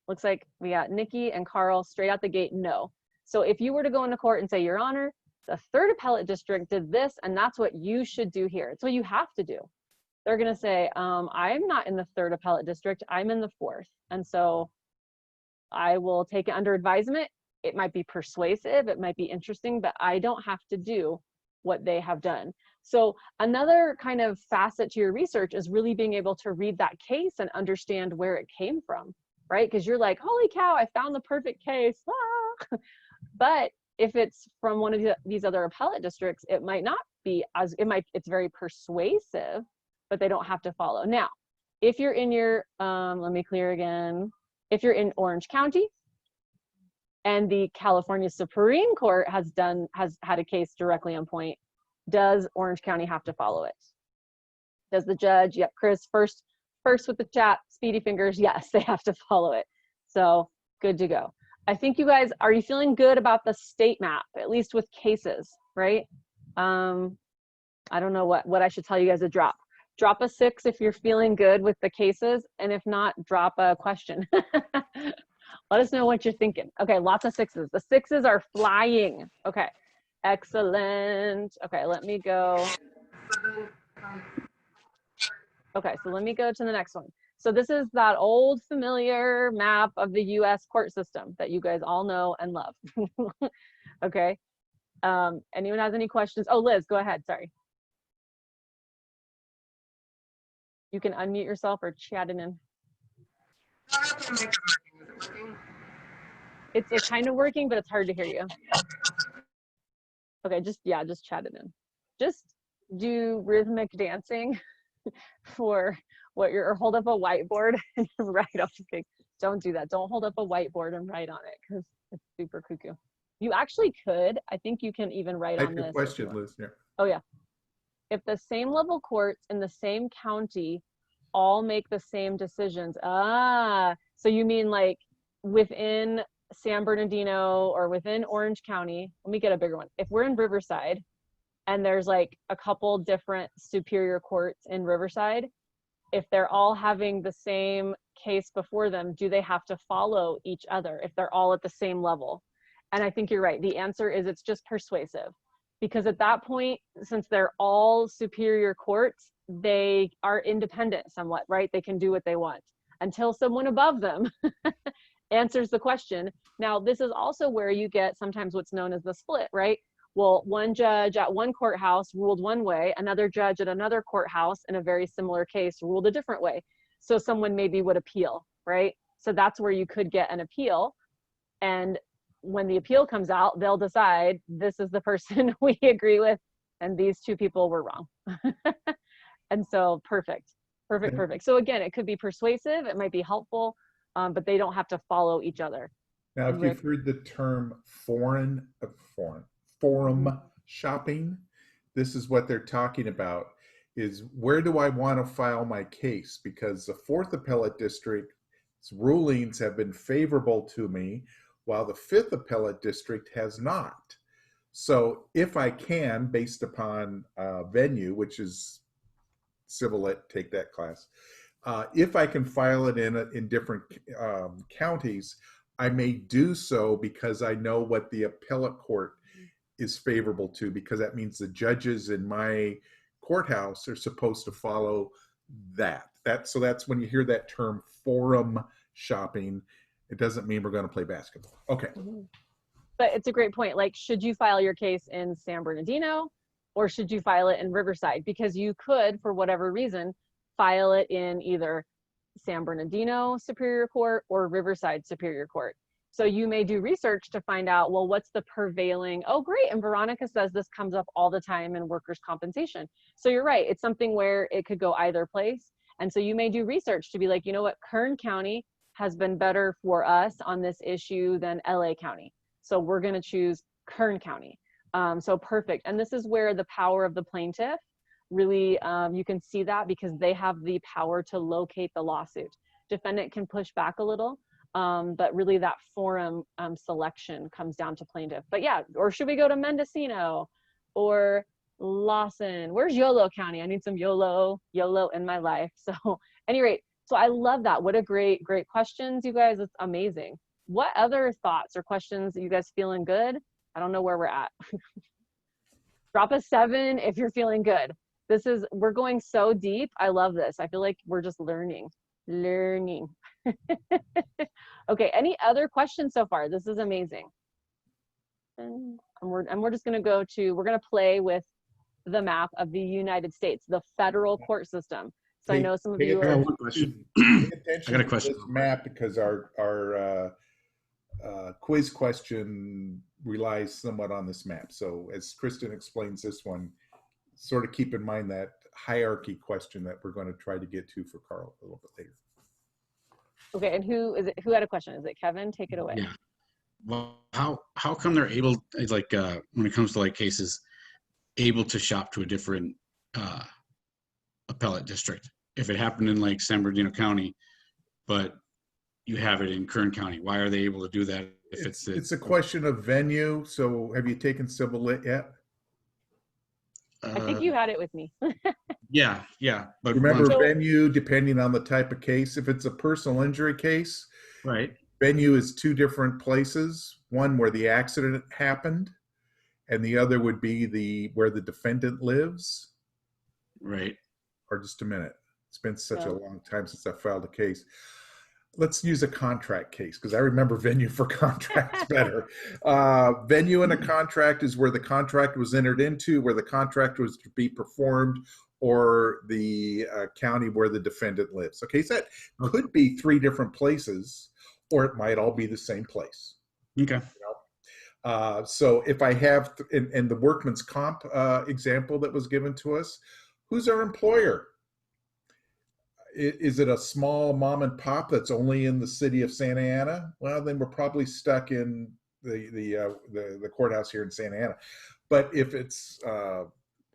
Looks like we got Nikki and Carl straight out the gate, no. So if you were to go into court and say, Your Honor, the 3rd appellate district did this, and that's what you should do here. It's what you have to do. they're going to say, I'm not in the 3rd appellate district, I'm in the 4th. And so I will take it under advisement. It might be persuasive, it might be interesting, but I don't have to do what they have done. So another kind of facet to your research is really being able to read that case and understand where it came from, right? Because you're like, holy cow, I found the perfect case. Ah. But if it's from one of these other appellate districts, it might not be as, it's very persuasive, but they don't have to follow. Now, if you're in your, let me clear again. If you're in Orange County and the California Supreme Court has had a case directly on point, does Orange County have to follow it? Does the judge, yep, Chris, first with the chat, speedy fingers, yes, they have to follow it. So good to go. I think you guys, are you feeling good about the state map, at least with cases, right? I don't know what I should tell you guys to drop. Drop a 6 if you're feeling good with the cases, and if not, drop a question. Let us know what you're thinking. Okay, lots of 6s. The 6s are flying. Okay, excellent. Okay, let me go. Okay, so let me go to the next one. So this is that old familiar map of the US court system that you guys all know and love. Okay, anyone has any questions? Oh, Liz, go ahead, sorry. You can unmute yourself or chat it in. It's kind of working, but it's hard to hear you. Okay, just chat it in. Just do rhythmic dancing for what you're, or hold up a whiteboard and write off the thing. Don't do that. Don't hold up a whiteboard and write on it because it's super cuckoo. You actually could, I think you can even write on this. Question, Liz. Yeah. Oh yeah. If the same level courts in the same county all make the same decisions. So you mean like within San Bernardino or within Orange County, let me get a bigger one. If we're in Riverside and there's like a couple different superior courts in Riverside, if they're all having the same case before them, do they have to follow each other if they're all at the same level? And I think you're right. The answer is it's just persuasive, because at that point, since they're all superior courts, they are independent somewhat, right? They can do what they want until someone above them answers the question. Now, this is also where you get sometimes what's known as the split, right? Well, one judge at one courthouse ruled one way, another judge at another courthouse in a very similar case ruled a different way. So someone maybe would appeal, right? So that's where you could get an appeal. And when the appeal comes out, they'll decide this is the person we agree with, and these two people were wrong. And so perfect. So again, it could be persuasive, it might be helpful, but they don't have to follow each other. Now, if you've heard the term forum shopping, this is what they're talking about, is where do I want to file my case? Because the 4th Appellate District's rulings have been favorable to me, while the 5th Appellate District has not. So if I can, based upon venue, which is civil lit, take that class, if I can file it in different counties, I may do so because I know what the appellate court is favorable to, because that means the judges in my courthouse are supposed to follow that. So that's when you hear that term forum shopping, it doesn't mean we're going to play basketball. Okay. But it's a great point. Like, should you file your case in San Bernardino or should you file it in Riverside? Because you could, for whatever reason, file it in either San Bernardino Superior Court or Riverside Superior Court. So you may do research to find out, well, what's the prevailing, oh great, and Veronica says this comes up all the time in workers' compensation. So you're right, it's something where it could go either place. And so you may do research to be like, you know what, Kern County has been better for us on this issue than LA County. So we're gonna choose Kern County. So perfect, and this is where the power of the plaintiff really, you can see that because they have the power to locate the lawsuit. Defendant can push back a little, but really that forum selection comes down to plaintiff. But yeah, or should we go to Mendocino or Lawson? Where's Yolo County? I need some YOLO in my life. So at any rate, so I love that. What a great questions, you guys. It's amazing. What other thoughts or questions? Are you guys feeling good? I don't know where we're at. Drop a 7 if you're feeling good. we're going so deep. I love this. I feel like we're just learning. Okay, any other questions so far? This is amazing. And we're just gonna we're gonna play with the map of the United States, the federal court system. So I know some of you I got are, one question. Pay attention I got a to question. this map because our quiz question relies somewhat on this map. So as Kristen explains this one, sort of keep in mind that hierarchy question that we're going to try to get to for Carl a little bit later. okay, and who had a question? Is it Kevin? Take it away. Yeah. Well, how come they're able, like, when it comes to like cases, able to shop to a different appellate district? If it happened in like San Bernardino County, but you have it in Kern County, why are they able to do that? If It's a question of venue. So have you taken civil lit yet? I think you had it with me. Yeah. But Remember, So- venue, depending on the type of case, if it's a personal injury case, right. venue is two different places. One where the accident happened, and the other would be where the defendant lives. Right. Or just a minute. It's been such a Yeah. long time since I filed a case. Let's use a contract case because I remember venue for contracts better. Venue in a contract is where the contract was entered into, where the contract was to be performed, or the county where the defendant lives. Okay, so that could be three different places, or it might all be the same place. Okay. So if I have, in the workman's comp example that was given to us, who's our employer? Is it a small mom and pop that's only in the city of Santa Ana? Well, then we're probably stuck in the courthouse here in Santa Ana. But if it's,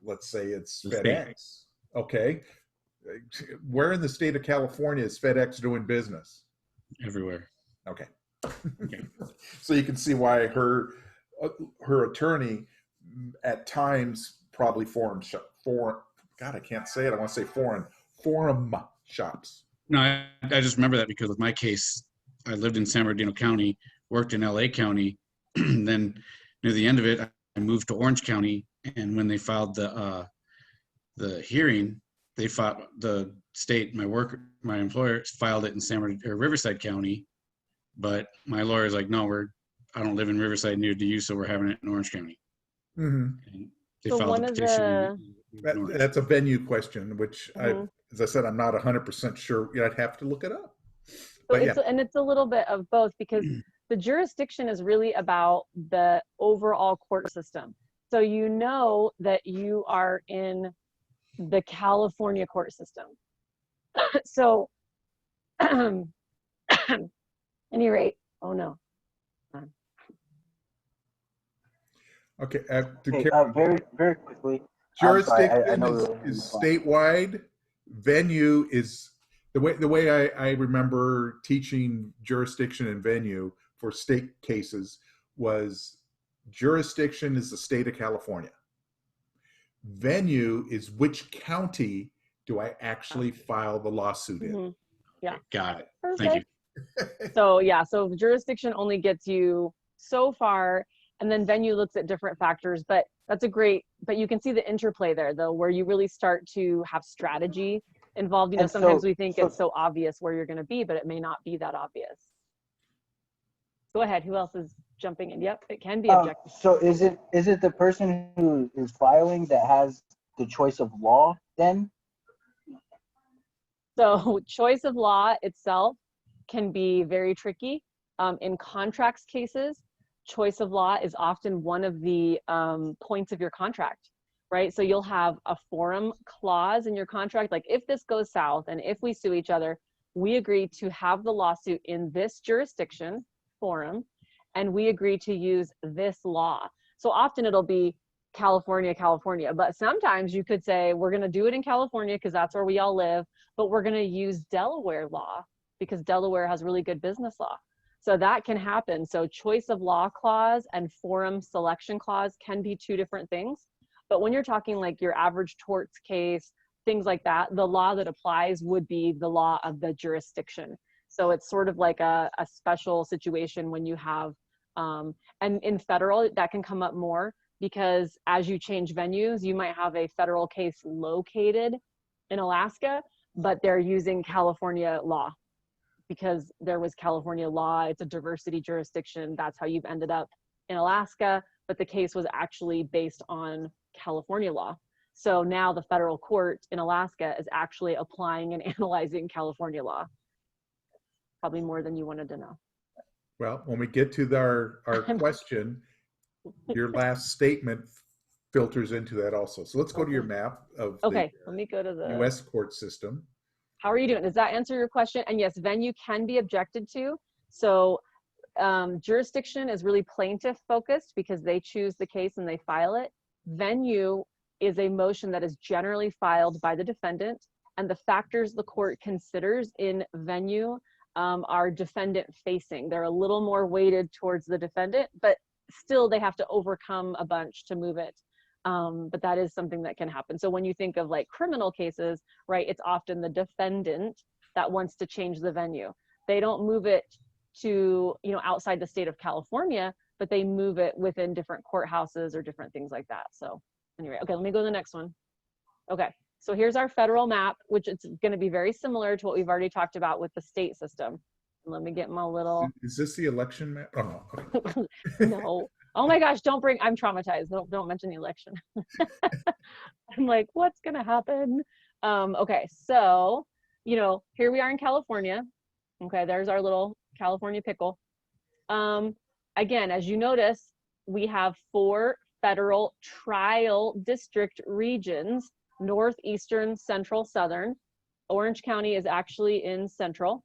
let's say it's The FedEx, okay, where in the state of California is FedEx doing business? Everywhere. Okay. Okay. So you can see why her attorney at times probably forum, God, I can't say it. I want to say forum shops. No, I just remember that because with my case, I lived in San Bernardino County, worked in LA County, then near the end of it, I moved to Orange County, and when they filed the hearing, they filed the state, my employer filed it in Riverside County, but my lawyer's like, no, I don't live in Riverside, near to you, so we're having it in Orange County. Mm-hmm. And they So filed one the of petition. That's a venue question, which Mhm. as I said, I'm not 100% sure. I'd have to look it up. So But yeah. it's a little bit of both because the jurisdiction is really about the overall court system. So you know that you are in the California court system. So at any rate, oh no. Okay. Okay, very, very quickly. Jurisdiction I know is statewide. Venue is the way I remember teaching jurisdiction and venue for state cases was jurisdiction is the state of California. Venue is which county do I actually file the lawsuit in? Mhm. Yeah. Got it. Perfect. Thank you. So yeah, so jurisdiction only gets you so far, and then venue looks at different factors, but but you can see the interplay there though, where you really start to have strategy involved. You know, And sometimes so- we think it's so obvious where you're going to be, but it may not be that obvious. Go ahead. Who else is jumping in? Yep, it can be objective. So is it the person who is filing that has the choice of law then? So choice of law itself can be very tricky. In contracts cases, choice of law is often one of the points of your contract, right? So you'll have a forum clause in your contract, like if this goes south and if we sue each other, we agree to have the lawsuit in this jurisdiction forum, and we agree to use this law. So often it'll be California, but sometimes you could say, we're gonna do it in California because that's where we all live, but we're gonna use Delaware law because Delaware has really good business law. So that can happen. So choice of law clause and forum selection clause can be two different things. But when you're talking like your average torts case, things like that, the law that applies would be the law of the jurisdiction. So it's sort of like a special situation when you have, and in federal, that can come up more. because as you change venues, you might have a federal case located in Alaska, but they're using California law because there was California law. It's a diversity jurisdiction. That's how you've ended up in Alaska, but the case was actually based on California law. So now the federal court in Alaska is actually applying and analyzing California law. Probably more than you wanted to know. Well, when we get to our question, your last statement filters into that also. So let's go to your map of Okay, the let me go to the U.S. court system. How are you doing? Does that answer your question? And yes, venue can be objected to. So jurisdiction is really plaintiff focused because they choose the case and they file it. Venue is a motion that is generally filed by the defendant, and the factors the court considers in venue are defendant facing. They're a little more weighted towards the defendant, but still they have to overcome a bunch to move it. But that is something that can happen. So when you think of like criminal cases, right, it's often the defendant that wants to change the venue. They don't move it to, you know, outside the state of California, but they move it within different courthouses or different things like that. So anyway, okay, let me go to the next one. Okay, so here's our federal map, which it's going to be very similar to what we've already talked about with the state system. Let me get my little. Is this the election map? Oh, no. Okay. No. Oh my gosh, don't bring, I'm traumatized. Don't mention the election. I'm like, what's going to happen? Okay, so, you know, here we are in California. Okay, there's our little California pickle. Again, as you notice, we have 4 federal trial district regions: northeastern, central, southern. Orange County is actually in central.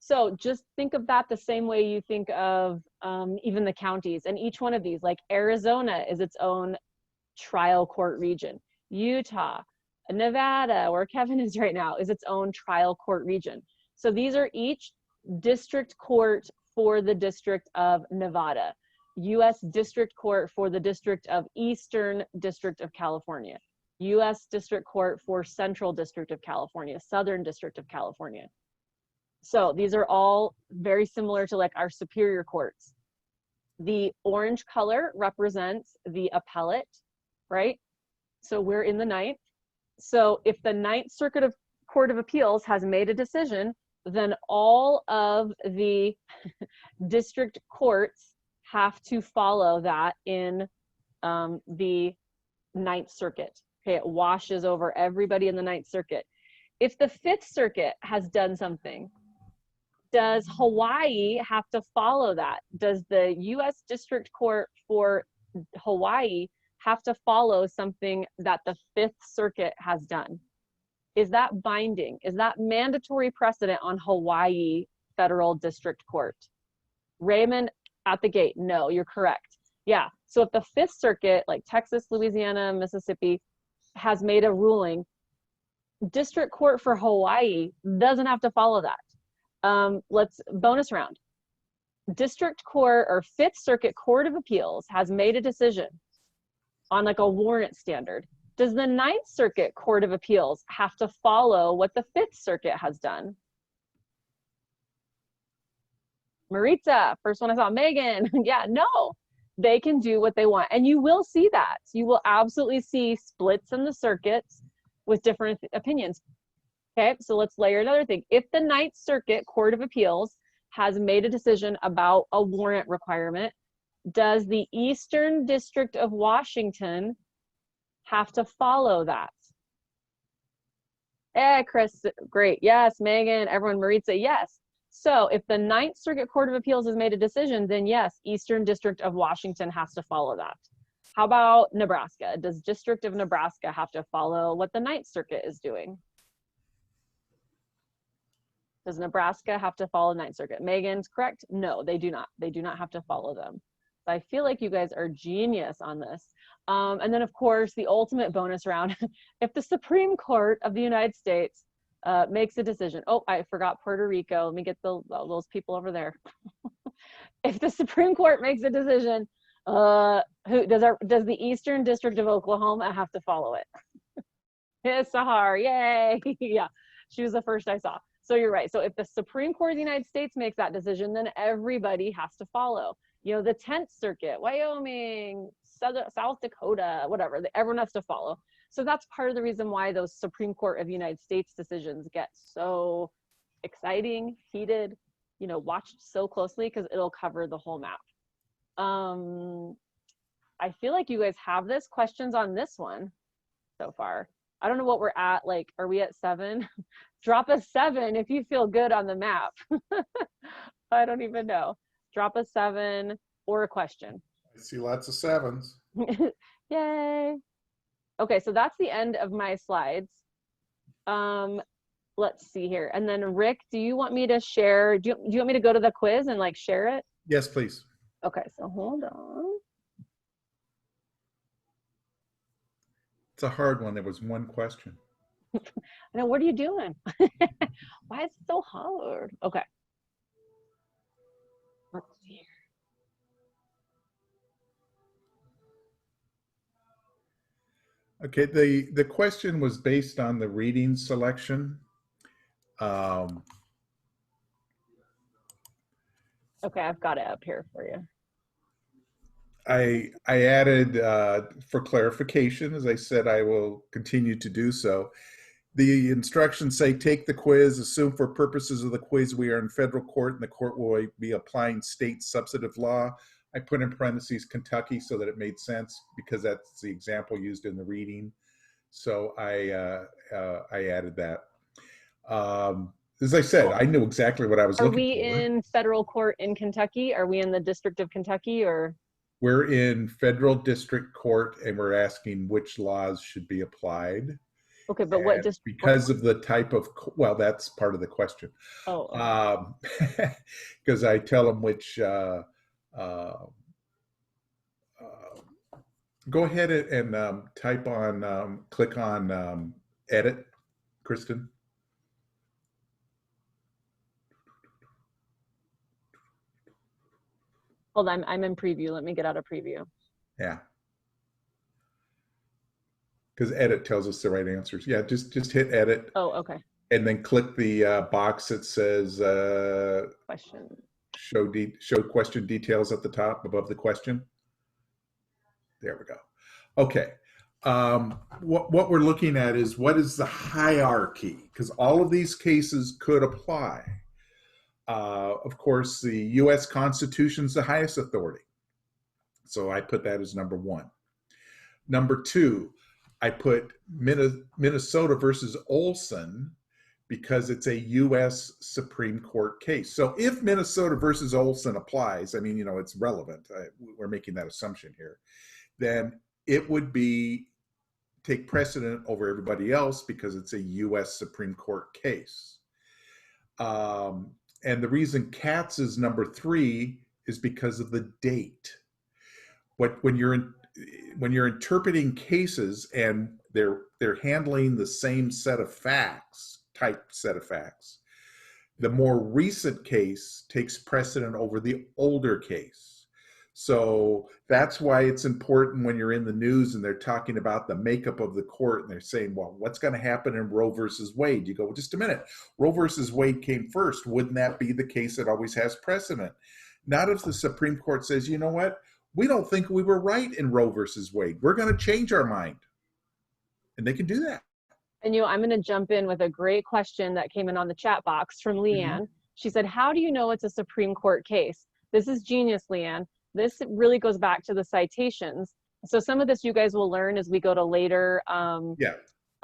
So just think of that the same way you think of even the counties. And each one of these, like Arizona is its own trial court region. Utah, Nevada, where Kevin is right now, is its own trial court region. So these are each district court for the District of Nevada, U.S. District Court for the District of Eastern District of California, U.S. District Court for Central District of California, Southern District of California. So these are all very similar to like our superior courts. The orange color represents the appellate, right? So we're in the 9th. So if the 9th Circuit of Court of Appeals has made a decision, then all of the district courts have to follow that in the 9th Circuit. Okay, it washes over everybody in the 9th Circuit. If the 5th Circuit has done something, does Hawaii have to follow that? Does the U.S. District Court for Hawaii have to follow something that the 5th Circuit has done? Is that binding? Is that mandatory precedent on Hawaii Federal District Court? Raymond at the gate, no, you're correct. Yeah, so if the 5th Circuit, like Texas, Louisiana, Mississippi, has made a ruling, District Court for Hawaii doesn't have to follow that. Let's bonus round. District Court or 5th Circuit Court of Appeals has made a decision on like a warrant standard. Does the 9th Circuit Court of Appeals have to follow what the 5th Circuit has done? Maritza, first one I saw. Megan, yeah, no, they can do what they want. And you will see that. You will absolutely see splits in the circuits with different opinions. Okay, so let's layer another thing. If the 9th Circuit Court of Appeals has made a decision about a warrant requirement, does the Eastern District of Washington have to follow that? Chris, great. Yes, Megan, everyone, Maritza, yes. So if the 9th Circuit Court of Appeals has made a decision, then yes, Eastern District of Washington has to follow that. How about Nebraska? Does District of Nebraska have to follow what the 9th Circuit is doing? Does Nebraska have to follow 9th Circuit? Megan's correct. No, they do not. They do not have to follow them. So I feel like you guys are genius on this. And then, of course, the ultimate bonus round. If the Supreme Court of the United States makes a decision. Oh, I forgot Puerto Rico. Let me get those people over there. If the Supreme Court makes a decision, who does the Eastern District of Oklahoma have to follow it? Yes, Sahar, yay. Yeah, she was the first I saw. So you're right. So if the Supreme Court of the United States makes that decision, then everybody has to follow. You know, the 10th Circuit, Wyoming, South Dakota, whatever, that everyone has to follow. So that's part of the reason why those Supreme Court of the United States decisions get so exciting, heated, watched so closely, because it'll cover the whole map. I feel like you guys have this questions on this one so far. I don't know what we're at. Like, are we at 7? Drop a 7 if you feel good on the map. I don't even know. Drop a 7 or a question. I see lots of 7s. Yay. Okay, so that's the end of my slides. Let's see here. And then Rick, do you want me to share, do you want me to go to the quiz and like share it? Yes, please. Okay, so hold on. It's a hard one. There was one question. I know, what are you doing? Why is it so hard? Okay. Let's see here. Okay, the question was based on the reading selection. Okay, I've got it up here for you. I added, for clarification, as I said, I will continue to do so. The instructions say, take the quiz, assume for purposes of the quiz we are in federal court and the court will be applying state substantive law. I put in parentheses Kentucky so that it made sense because that's the example used in the reading. So I added that. As I said, I knew exactly what I was looking for. Are we in federal court in Kentucky? Are we in the District of Kentucky, or? We're in federal district court and we're asking which laws should be applied. Okay, but what district? Because of the type of, well, that's part of the question. Oh. Because I tell them which, go ahead and type on, click on edit, Kristen. Hold on, I'm in preview. Let me get out of preview. Yeah. Because edit tells us the right answers. Yeah, just hit edit. Oh, okay. And then click the box that says Question. Show question details at the top above the question. There we go. Okay. What we're looking at is what is the hierarchy? Because all of these cases could apply. Of course, the U.S. Constitution is the highest authority. So I put that as number 1. Number 2, I put Minnesota versus Olson because it's a U.S. Supreme Court case. So if Minnesota versus Olson applies, I mean, it's relevant. We're making that assumption here. Then it would take precedent over everybody else because it's a U.S. Supreme Court case. And the reason Katz is number 3 is because of the date. When you're interpreting cases and they're handling the same set of facts, the more recent case takes precedent over the older case. So that's why it's important when you're in the news and they're talking about the makeup of the court and they're saying, well, what's going to happen in Roe versus Wade? You go, well, just a minute. Roe versus Wade came first. Wouldn't that be the case that always has precedent? Not if the Supreme Court says, you know what? We don't think we were right in Roe versus Wade. We're going to change our mind. And they can do that. And I'm going to jump in with a great question that came in on the chat box from Leanne. She said, how do you know it's a Supreme Court case? This is genius, Leanne. This really goes back to the citations. So some of this you guys will learn as we go to later modules.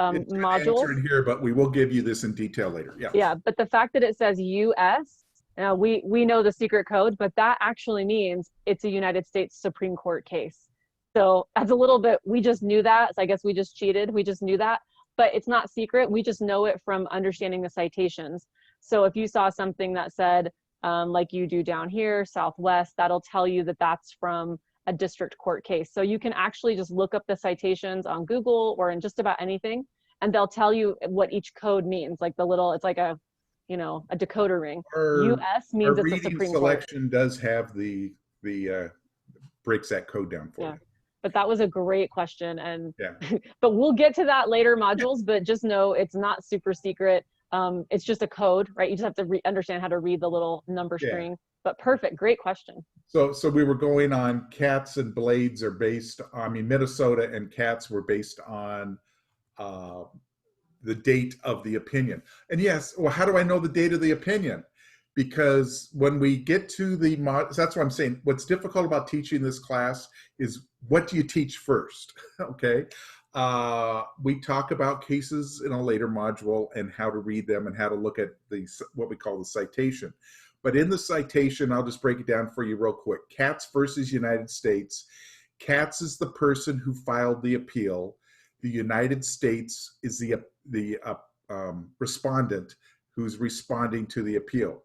In here, but we will give you this in detail later. Yeah. Yeah, but the fact that it says U.S., now we know the secret code, but that actually means it's a United States Supreme Court case. So that's a little bit, we just knew that. So I guess we just cheated. We just knew that, but it's not secret. We just know it from understanding the citations. So if you saw something that said, like you do down here, Southwest, that'll tell you that that's from a district court case. So you can actually just look up the citations on Google or in just about anything, and they'll tell you what each code means. Like the little, it's like a decoder ring. U.S. means it's a Supreme Court. Selection does have the breaks that code down for you. But that was a great question, and yeah. But we'll get to that later modules. But just know it's not super secret. It's just a code, right? You just have to understand how to read the little number string. But perfect, great question. So we were going on Katz and Blades are based, I mean, Minnesota and Katz were based on the date of the opinion. And yes, well, how do I know the date of the opinion? Because when we get to the, that's what I'm saying. What's difficult about teaching this class is what do you teach first, okay? We talk about cases in a later module and how to read them and how to look at the what we call the citation. But in the citation, I'll just break it down for you real quick. Katz versus United States. Katz is the person who filed the appeal. The United States is the respondent who's responding to the appeal.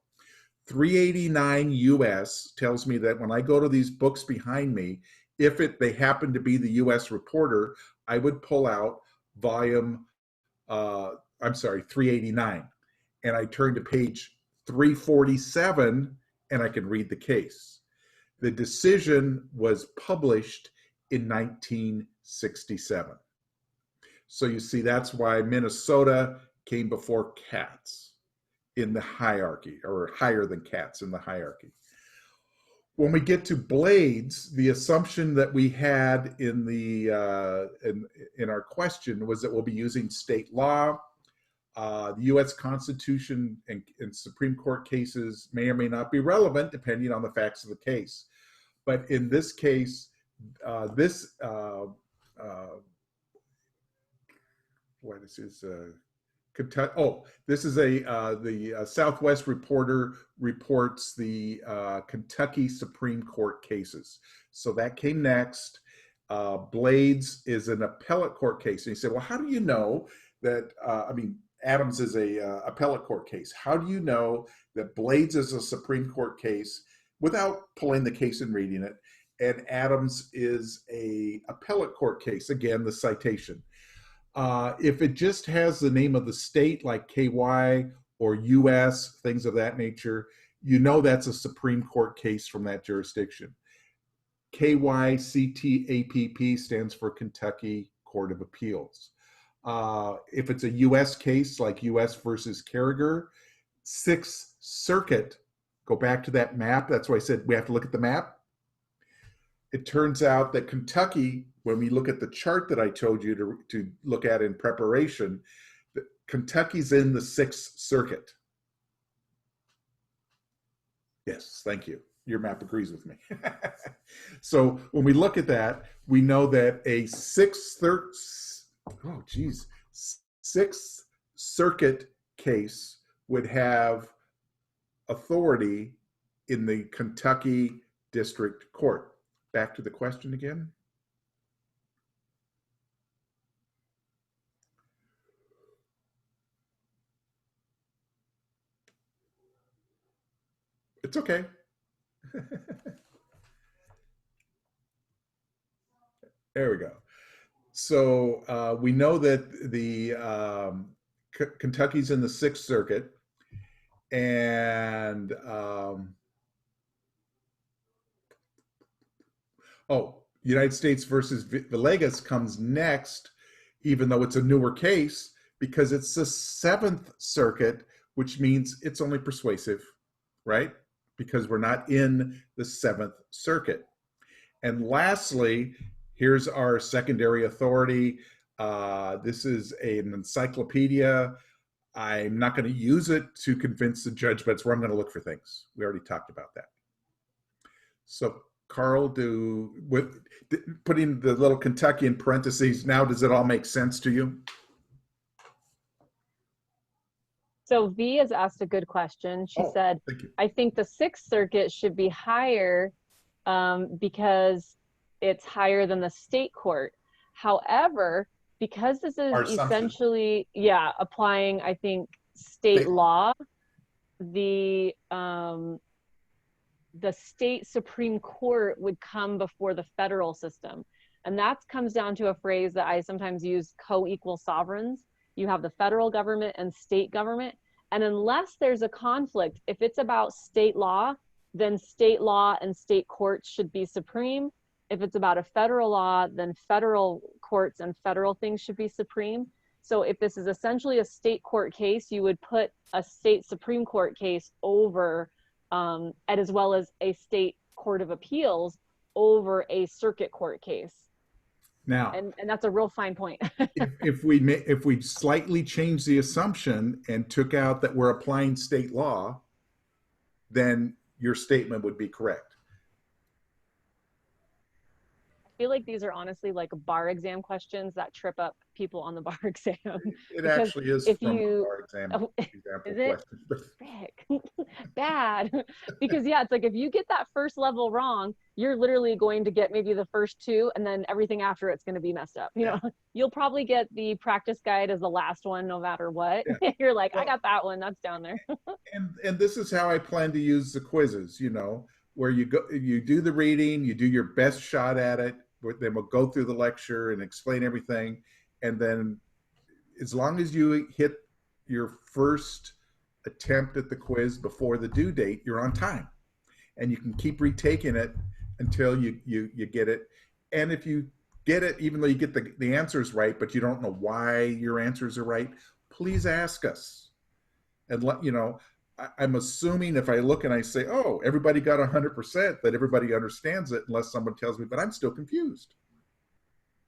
389 US tells me that when I go to these books behind me, if they happen to be the US reporter, I would pull out volume, 389. And I turn to page 347 and I can read the case. The decision was published in 1967. So you see, that's why Minnesota came before Katz in the hierarchy, or higher than Katz in the hierarchy. When we get to Blades, the assumption that we had in the in our question was that we'll be using state law. The U.S. Constitution and Supreme Court cases may or may not be relevant depending on the facts of the case. But in this case, Kentucky. Oh, this is the Southwest Reporter reports the Kentucky Supreme Court cases. So that came next. Blades is an appellate court case. And you say, well, how do you know that? I mean, Adams is a appellate court case. How do you know that Blades is a Supreme Court case without pulling the case and reading it, and Adams is a appellate court case? Again, the citation. If it just has the name of the state, like KY or US, things of that nature, you know that's a Supreme Court case from that jurisdiction. KYCTAPP stands for Kentucky Court of Appeals. If it's a US case, like US versus Carragher, Sixth Circuit, go back to that map. That's why I said we have to look at the map. It turns out that Kentucky, when we look at the chart that I told you to look at in preparation, Kentucky's in the Sixth Circuit. Yes, thank you. Your map agrees with me. So when we look at that, we know that a Sixth Circuit case would have authority in the Kentucky District Court. Back to the question again. It's okay. There we go. So we know that the Kentucky's in the Sixth Circuit, and United States versus Villegas comes next, even though it's a newer case, because it's the Seventh Circuit, which means it's only persuasive, right? Because we're not in the Seventh Circuit. And lastly, here's our secondary authority. This is an encyclopedia. I'm not going to use it to convince the judge, but it's where I'm going to look for things. We already talked about that. So Carl, putting the little Kentucky in parentheses, now does it all make sense to you? So V has asked a good question. She said, I think the Sixth Circuit should be higher because it's higher than the state court. However, because this is essentially, applying, I think, state law, the state Supreme Court would come before the federal system. And that comes down to a phrase that I sometimes use, co-equal sovereigns. You have the federal government and state government. And unless there's a conflict, if it's about state law, then state law and state courts should be supreme. If it's about a federal law, then federal courts and federal things should be supreme. So if this is essentially a state court case, you would put a state Supreme Court case over and as well as a state court of appeals over a circuit court case. Now, And that's a real fine point. if we slightly change the assumption and took out that we're applying state law, then your statement would be correct. I feel like these are honestly like bar exam questions that trip up people on the bar exam. It Because actually is if from you- our example Is it? question. Frick. Bad. Because yeah, it's like if you get that first level wrong, you're literally going to get maybe the first two, and then everything after it's going to be messed up. You know, you'll probably get the practice guide as the last one, no matter what. Yeah. You're like, I Well- got that one. That's down there. And this is how I plan to use the quizzes, you know, where you do the reading, you do your best shot at it, then we'll go through the lecture and explain everything. And then as long as you hit your first attempt at the quiz before the due date, you're on time. And you can keep retaking it until you get it. And if you get it, even though you get the answers right, but you don't know why your answers are right, please ask us. And let you know, I'm assuming if I look and I say, oh, everybody got 100%, that everybody understands it, unless someone tells me, but I'm still confused.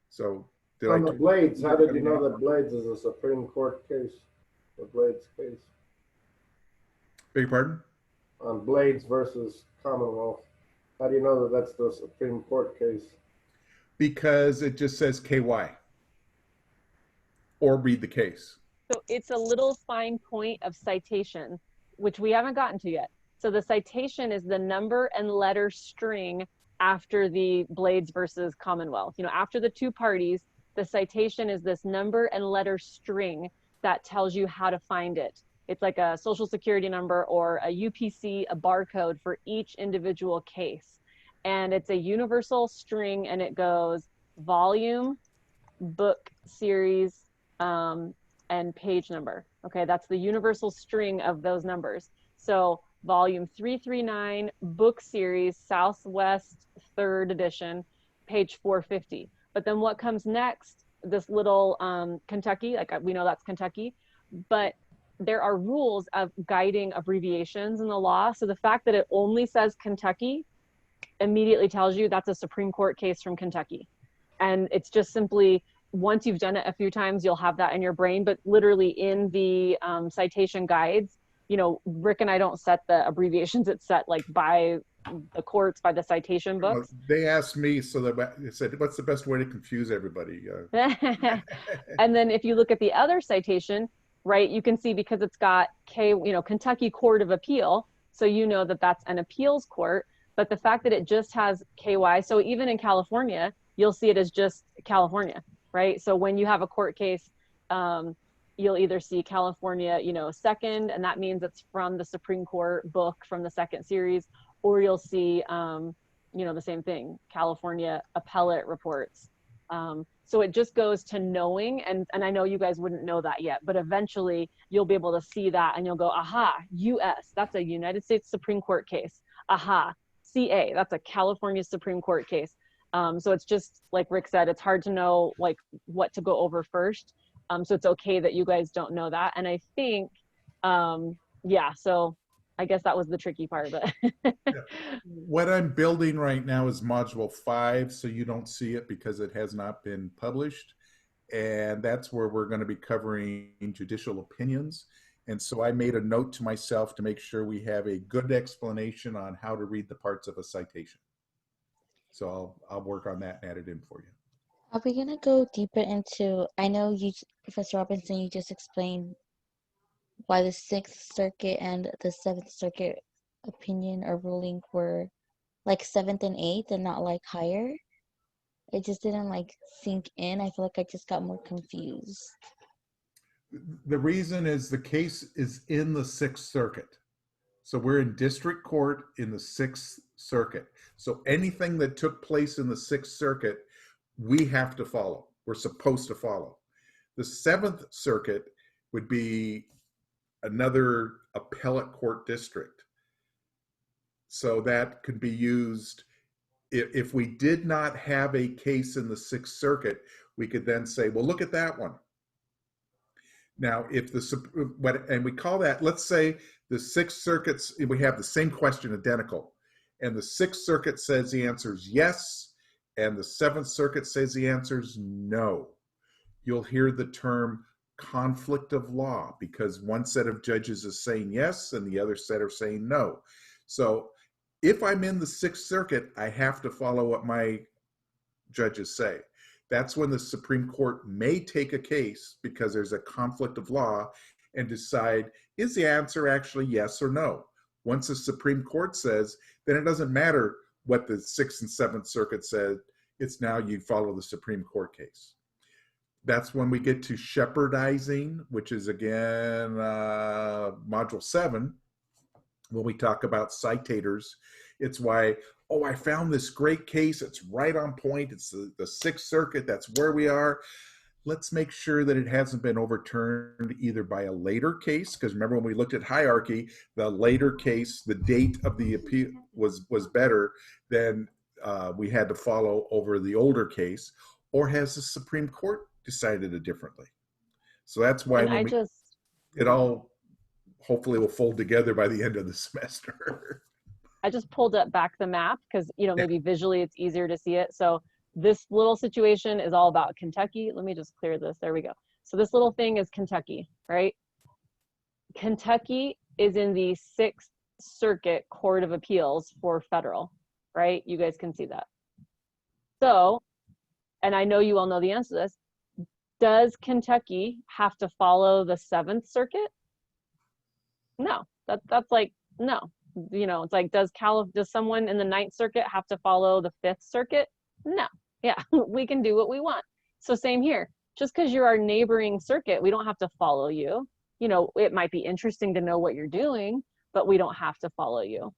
So On the Blades, how did you know that Blades is a Supreme Court case? The Blades case. Beg your pardon? On Blades versus Commonwealth. How do you know that that's the Supreme Court case? Because it just says KY. Or read the case. So it's a little fine point of citation, which we haven't gotten to yet. So the citation is the number and letter string after the Blades versus Commonwealth. You know, after the two parties, the citation is this number and letter string that tells you how to find it. It's like a social security number or a UPC, a barcode for each individual case. And it's a universal string, and it goes volume, book series, and page number. Okay, that's the universal string of those numbers. So volume 339, book series, Southwest 3rd edition, page 450. But then what comes next, this little Kentucky, like we know that's Kentucky, but there are rules of guiding abbreviations in the law. So the fact that it only says Kentucky immediately tells you that's a Supreme Court case from Kentucky. And it's just simply, once you've done it a few times, you'll have that in your brain. But literally in the citation guides, you know, Rick and I don't set the abbreviations. It's set like by the courts, by the citation books. They asked me, so they said, what's the best way to confuse everybody? And then if you look at the other citation, right, you can see because it's got Kentucky Court of Appeal. So you know that that's an appeals court. But the fact that it just has KY, so even in California, you'll see it as just California, right? So when you have a court case, you'll either see California, second, and that means it's from the Supreme Court book from the second series, or you'll see, the same thing, California appellate reports. So it just goes to knowing, and I know you guys wouldn't know that yet, but eventually you'll be able to see that and you'll go, aha, US, that's a United States Supreme Court case. Aha, CA, that's a California Supreme Court case. So it's just, like Rick said, it's hard to know like what to go over first. So it's okay that you guys don't know that. And I think, so I guess that was the tricky part, but. What I'm building right now is module 5, so you don't see it because it has not been published. And that's where we're going to be covering judicial opinions. And so I made a note to myself to make sure we have a good explanation on how to read the parts of a citation. So I'll work on that and add it in for you. Are we gonna go deeper into, I know you, Professor Robinson, you just explained why the Sixth Circuit and the Seventh Circuit opinion or ruling were like 7th and 8th and not like higher. It just didn't like sink in. I feel like I just got more confused. The reason is the case is in the Sixth Circuit. So we're in district court in the Sixth Circuit. So anything that took place in the Sixth Circuit, we have to follow. We're supposed to follow. The Seventh Circuit would be another appellate court district. So that could be used. If we did not have a case in the Sixth Circuit, we could then say, well, look at that one. Now, if and we call that, let's say the Sixth Circuit's, we have the same question identical, and the Sixth Circuit says the answer is yes, and the Seventh Circuit says the answer is no. You'll hear the term conflict of law because one set of judges is saying yes and the other set are saying no. So if I'm in the Sixth Circuit, I have to follow what my judges say. That's when the Supreme Court may take a case because there's a conflict of law and decide, is the answer actually yes or no? Once the Supreme Court says, then it doesn't matter what the Sixth and Seventh Circuit said. It's now you follow the Supreme Court case. That's when we get to shepherdizing, which is again module 7, when we talk about citators. It's why, oh, I found this great case. It's right on point. It's the Sixth Circuit. That's where we are. Let's make sure that it hasn't been overturned either by a later case, because remember when we looked at hierarchy, the later case, the date of the appeal was better than we had to follow over the older case, or has the Supreme Court decided it differently? So that's why it all hopefully will fold together by the end of the semester. I just pulled up back the map because, you know, maybe visually it's easier to see it. So this little situation is all about Kentucky. Let me just clear this. There we go. So this little thing is Kentucky, right? Kentucky is in the Sixth Circuit Court of Appeals for federal, right? You guys can see that. So, and I know you all know the answer to this. Does Kentucky have to follow the Seventh Circuit? No, that's like, no. You know, it's like, does someone in the Ninth Circuit have to follow the Fifth Circuit? No. Yeah, we can do what we want. So same here. Just because you're our neighboring circuit, we don't have to follow you. You know, it might be interesting to know what you're doing, but we don't have to follow you.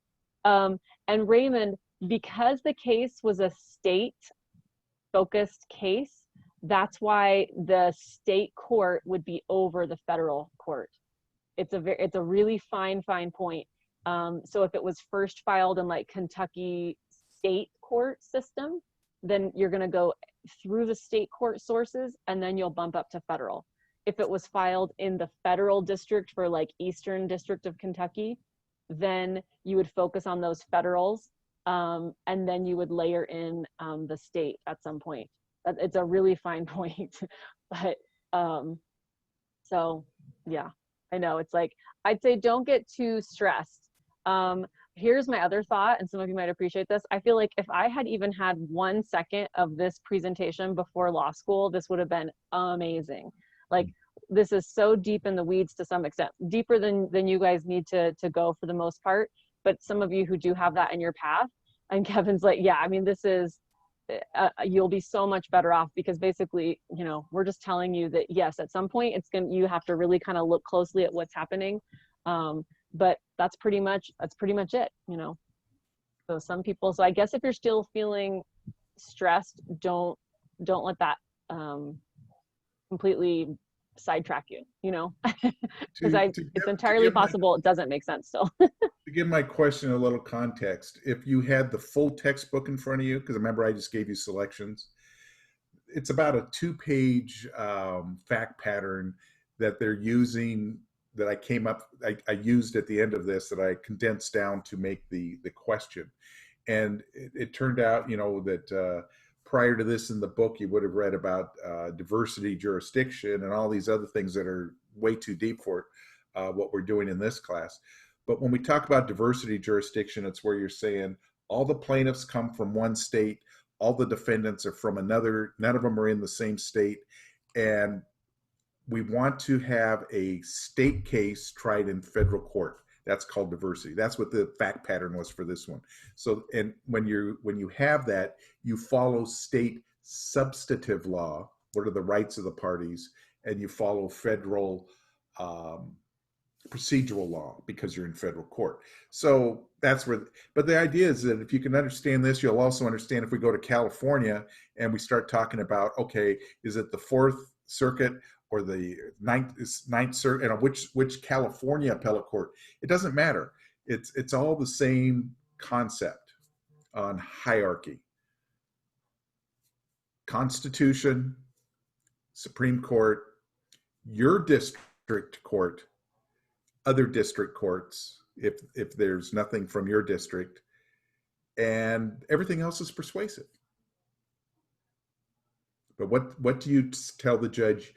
And Raymond, because the case was a state-focused case, that's why the state court would be over the federal court. It's a really fine point. So if it was first filed in like Kentucky state court system, then you're going to go through the state court sources and then you'll bump up to federal. If it was filed in the federal district for like Eastern District of Kentucky, then you would focus on those federals, and then you would layer in the state at some point. It's a really fine point. But so yeah, I know it's like, I'd say don't get too stressed. Here's my other thought, and some of you might appreciate this. I feel like if I had even had 1 second of this presentation before law school, this would have been amazing. Like, this is so deep in the weeds to some extent, deeper than you guys need to go for the most part. But some of you who do have that in your path, and Kevin's like, yeah, I mean, this is, you'll be so much better off, because basically, you know, we're just telling you that yes, at some point you have to really kind of look closely at what's happening. But that's pretty much it, you know. So some people, so I guess if you're still feeling stressed, don't let that completely sidetrack you, you know, because it's entirely possible it doesn't make sense still. To give my question a little context, if you had the full textbook in front of you, because remember I just gave you selections, it's about a 2-page fact pattern that they're using, that I used at the end of this, that I condensed down to make the question. And it turned out, you know, that prior to this in the book, you would have read about diversity jurisdiction and all these other things that are way too deep for what we're doing in this class. But when we talk about diversity jurisdiction, it's where you're saying all the plaintiffs come from one state, all the defendants are from another, none of them are in the same state, and we want to have a state case tried in federal court. That's called diversity. That's what the fact pattern was for this one. So, and when you have that, you follow state substantive law, what are the rights of the parties, and you follow federal procedural law because you're in federal court. So that's where, but the idea is that if you can understand this, you'll also understand if we go to California and we start talking about, okay, is it the Fourth Circuit or the Ninth Circuit, and which California appellate court? It doesn't matter. It's all the same concept on hierarchy. Constitution, Supreme Court, your district, district court, other district courts, if there's nothing from your district, and everything else is persuasive. But what do you tell the judge?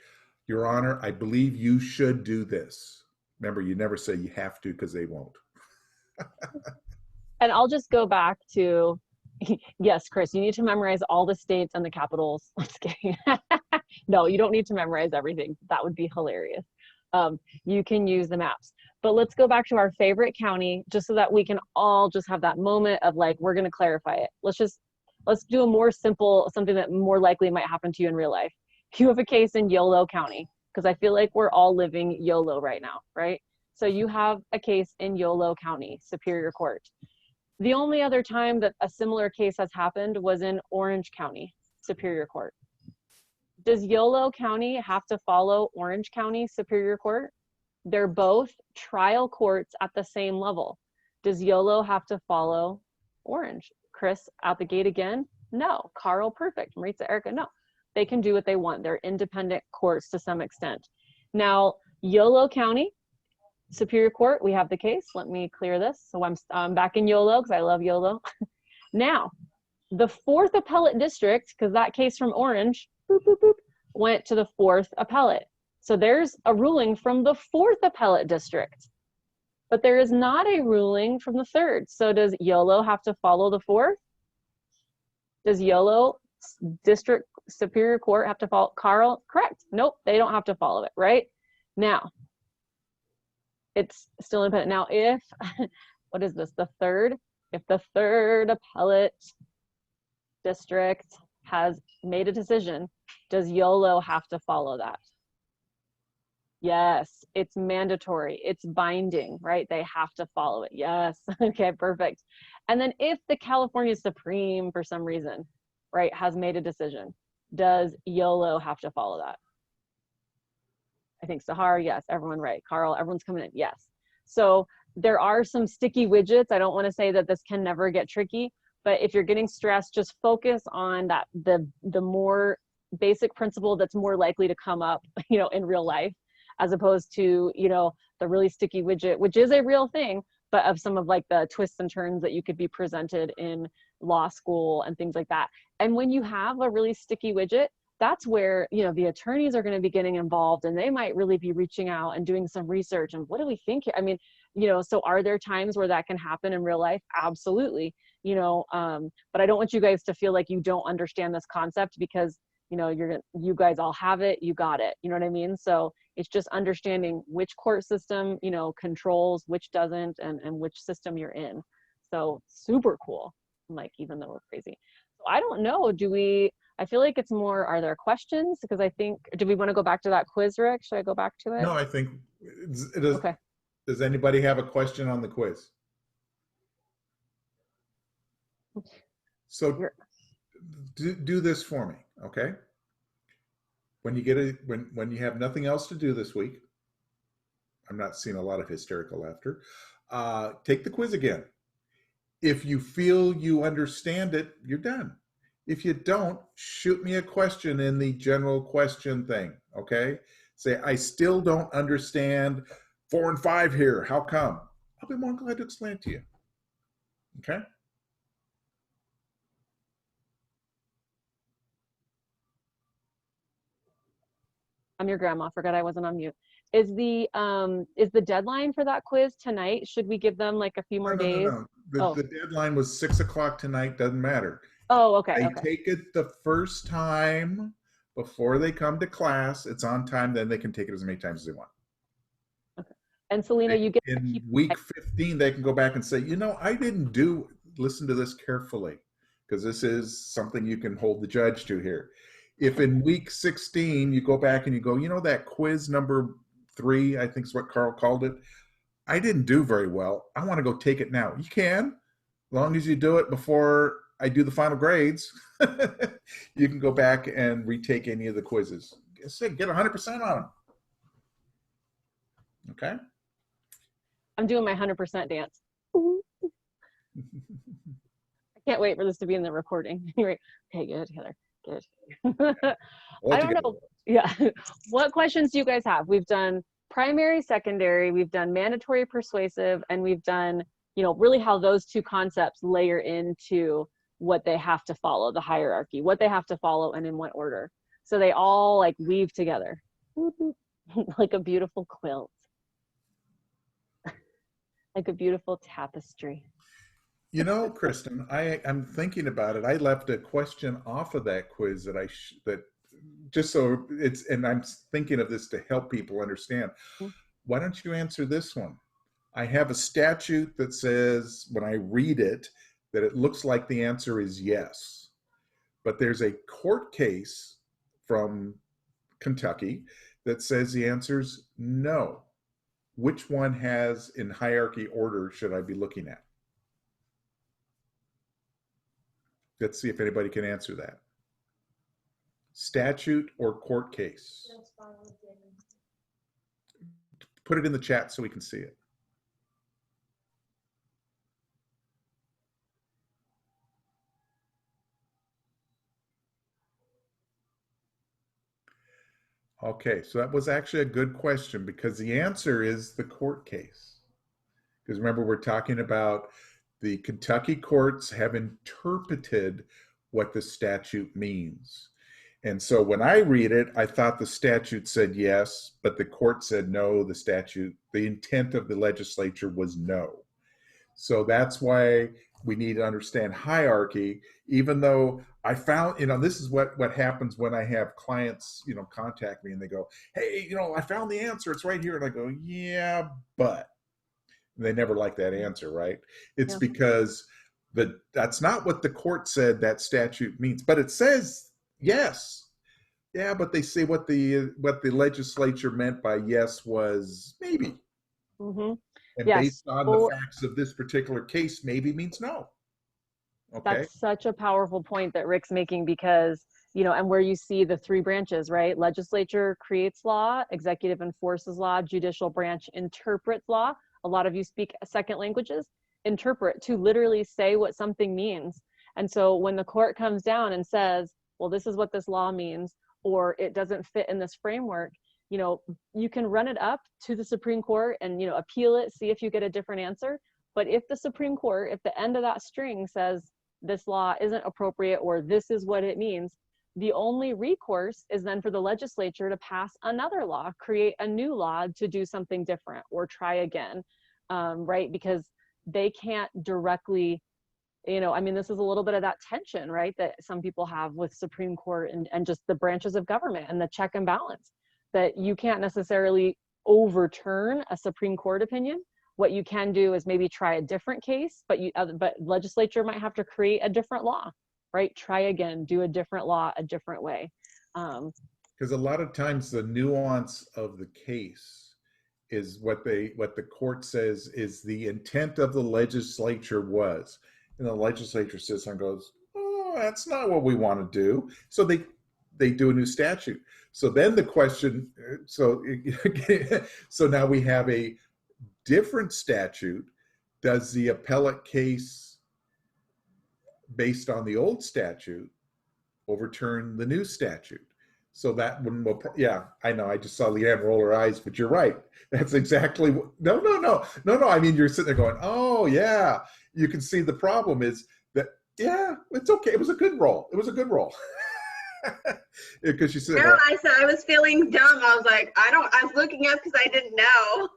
Your Honor, I believe you should do this. Remember, you never say you have to, because they won't. And I'll just go back to, yes, Chris, you need to memorize all the states and the capitals. I'm just kidding. No, you don't need to memorize everything. That would be hilarious. You can use the maps. But let's go back to our favorite county, just so that we can all just have that moment of like, we're going to clarify it. Let's do a more simple, something that more likely might happen to you in real life. You have a case in Yolo County, because I feel like we're all living YOLO right now, right? So you have a case in Yolo County, Superior Court. The only other time that a similar case has happened was in Orange County, Superior Court. Does Yolo County have to follow Orange County Superior Court? They're both trial courts at the same level. Does Yolo have to follow Orange? Chris, out the gate again? No. Carl, perfect. Maritza, Erica, no. They can do what they want. They're independent courts to some extent. Now, Yolo County Superior Court, we have the case. Let me clear this. So I'm back in Yolo because I love Yolo. Now, the 4th Appellate District, because that case from Orange, boop, boop, boop, went to the 4th Appellate. So there's a ruling from the 4th Appellate District, but there is not a ruling from the 3rd. So does Yolo have to follow the 4th? Does Yolo District Superior Court have to follow? Carl, correct. Nope, they don't have to follow it, right? Now, it's still independent. Now, if, what is this, the 3rd? If the 3rd Appellate District has made a decision, does Yolo have to follow that? Yes, it's mandatory. It's binding, right? They have to follow it. Yes. Okay, perfect. And then if the California Supreme, for some reason, right, has made a decision, does Yolo have to follow that? I think Sahar, yes. Everyone right. Carl, everyone's coming in. Yes. So there are some sticky widgets. I don't want to say that this can never get tricky, but if you're getting stressed, just focus on that, the more basic principle that's more likely to come up, you know, in real life, as opposed to, you know, the really sticky widget, which is a real thing, but of some of like the twists and turns that you could be presented in law school and things like that. And when you have a really sticky widget, that's where, you know, the attorneys are going to be getting involved, and they might really be reaching out and doing some research. And what do we think here? I mean, you know, so are there times where that can happen in real life? Absolutely. You know, but I don't want you guys to feel like you don't understand this concept, because, you know, you guys all have it, you got it. You know what I mean? So it's just understanding which court system, you know, controls, which doesn't, and which system you're in. So super cool. Like, even though we're crazy. So I don't know, I feel like it's more, are there questions? Because I think, do we want to go back to that quiz, Rick? Should I go back to it? No, I think it is. Okay. Does anybody have a question on the quiz? So do this for me, okay? When you get when you have nothing else to do this week, I'm not seeing a lot of hysterical laughter, take the quiz again. If you feel you understand it, you're done. If you don't, shoot me a question in the general question thing, okay? Say, I still don't understand 4 and 5 here. How come? I'll be more than glad to explain it to you, okay? I'm your grandma. Forgot I wasn't on mute. Is the deadline for that quiz tonight? Should we give them like a few more days? No. The deadline was 6 o'clock tonight. Doesn't matter. Oh, okay. They take it the first time before they come to class. It's on time. Then they can take it as many times as they want. Okay. And Selena, you get in week 15. They can go back and say, you know, I didn't do. Listen to this carefully, because this is something you can hold the judge to here. If in week 16 you go back and you go, you know, that quiz number 3, I think is what Carl called it, I didn't do very well. I want to go take it now. You can, as long as you do it before I do the final grades. You can go back and retake any of the quizzes. Get 100% on them. Okay? I'm doing my 100% dance. I can't wait for this to be in the recording. Okay, good, Heather. Good. I don't know. Yeah. What questions do you guys have? We've done primary, secondary, we've done mandatory, persuasive, and we've done, you know, really how those two concepts layer into what they have to follow, the hierarchy, what they have to follow and in what order. So they all like weave together like a beautiful quilt, like a beautiful tapestry. You know, Kristen, I'm thinking about it. I left a question off of that quiz that just so it's, and I'm thinking of this to help people understand. Why don't you answer this one? I have a statute that says, when I read it, that it looks like the answer is yes. But there's a court case from Kentucky that says the answer's no. Which one has in hierarchy order should I be looking at? Let's see if anybody can answer that. Statute or court case? Put it in the chat so we can see it. Okay, so that was actually a good question because the answer is the court case. Because remember, we're talking about the Kentucky courts have interpreted what the statute means. And so when I read it, I thought the statute said yes, but the court said no, the intent of the legislature was no. So that's why we need to understand hierarchy, even though I found, this is what happens when I have clients, contact me and they go, hey, I found the answer, it's right here. And I go, yeah, but they never like that answer, right? It's because that's not what the court said that statute means, but it says yes. Yeah, but they say what the legislature meant by yes was maybe. Mm-hmm. And based on the facts of this particular case, maybe means no. Okay. That's such a powerful point that Rick's making because, and where you see the three branches, right? Legislature creates law, executive enforces law, judicial branch interprets law. A lot of you speak second languages. Interpret, to literally say what something means. And so when the court comes down and says, well, this is what this law means, or it doesn't fit in this framework, you can run it up to the Supreme Court and, appeal it, see if you get a different answer. But if the Supreme Court, if the end of that string says this law isn't appropriate or this is what it means, the only recourse is then for the legislature to pass another law, create a new law to do something different or try again, right? Because they can't directly, this is a little bit of that tension, right? That some people have with Supreme Court and just the branches of government and the check and balance, that you can't necessarily overturn a Supreme Court opinion. What you can do is maybe try a different case, but legislature might have to create a different law, right? Try again, do a different law, a different way. Because a lot of times the nuance of the case is what the court says is the intent of the legislature was. And the legislature sits and goes, oh, that's not what we want to do. So they do a new statute. So then the question, so now we have a different statute. Does the appellate case based on the old statute overturn the new statute? So that one will, I know, I just saw Leanne roll her eyes, but you're right. That's exactly what, no. I mean, you're sitting there going, oh yeah, you can see the problem is that, yeah, it's okay. It was a good roll. Because she said, no, I said I was feeling dumb. I was like, I was looking up because I didn't know.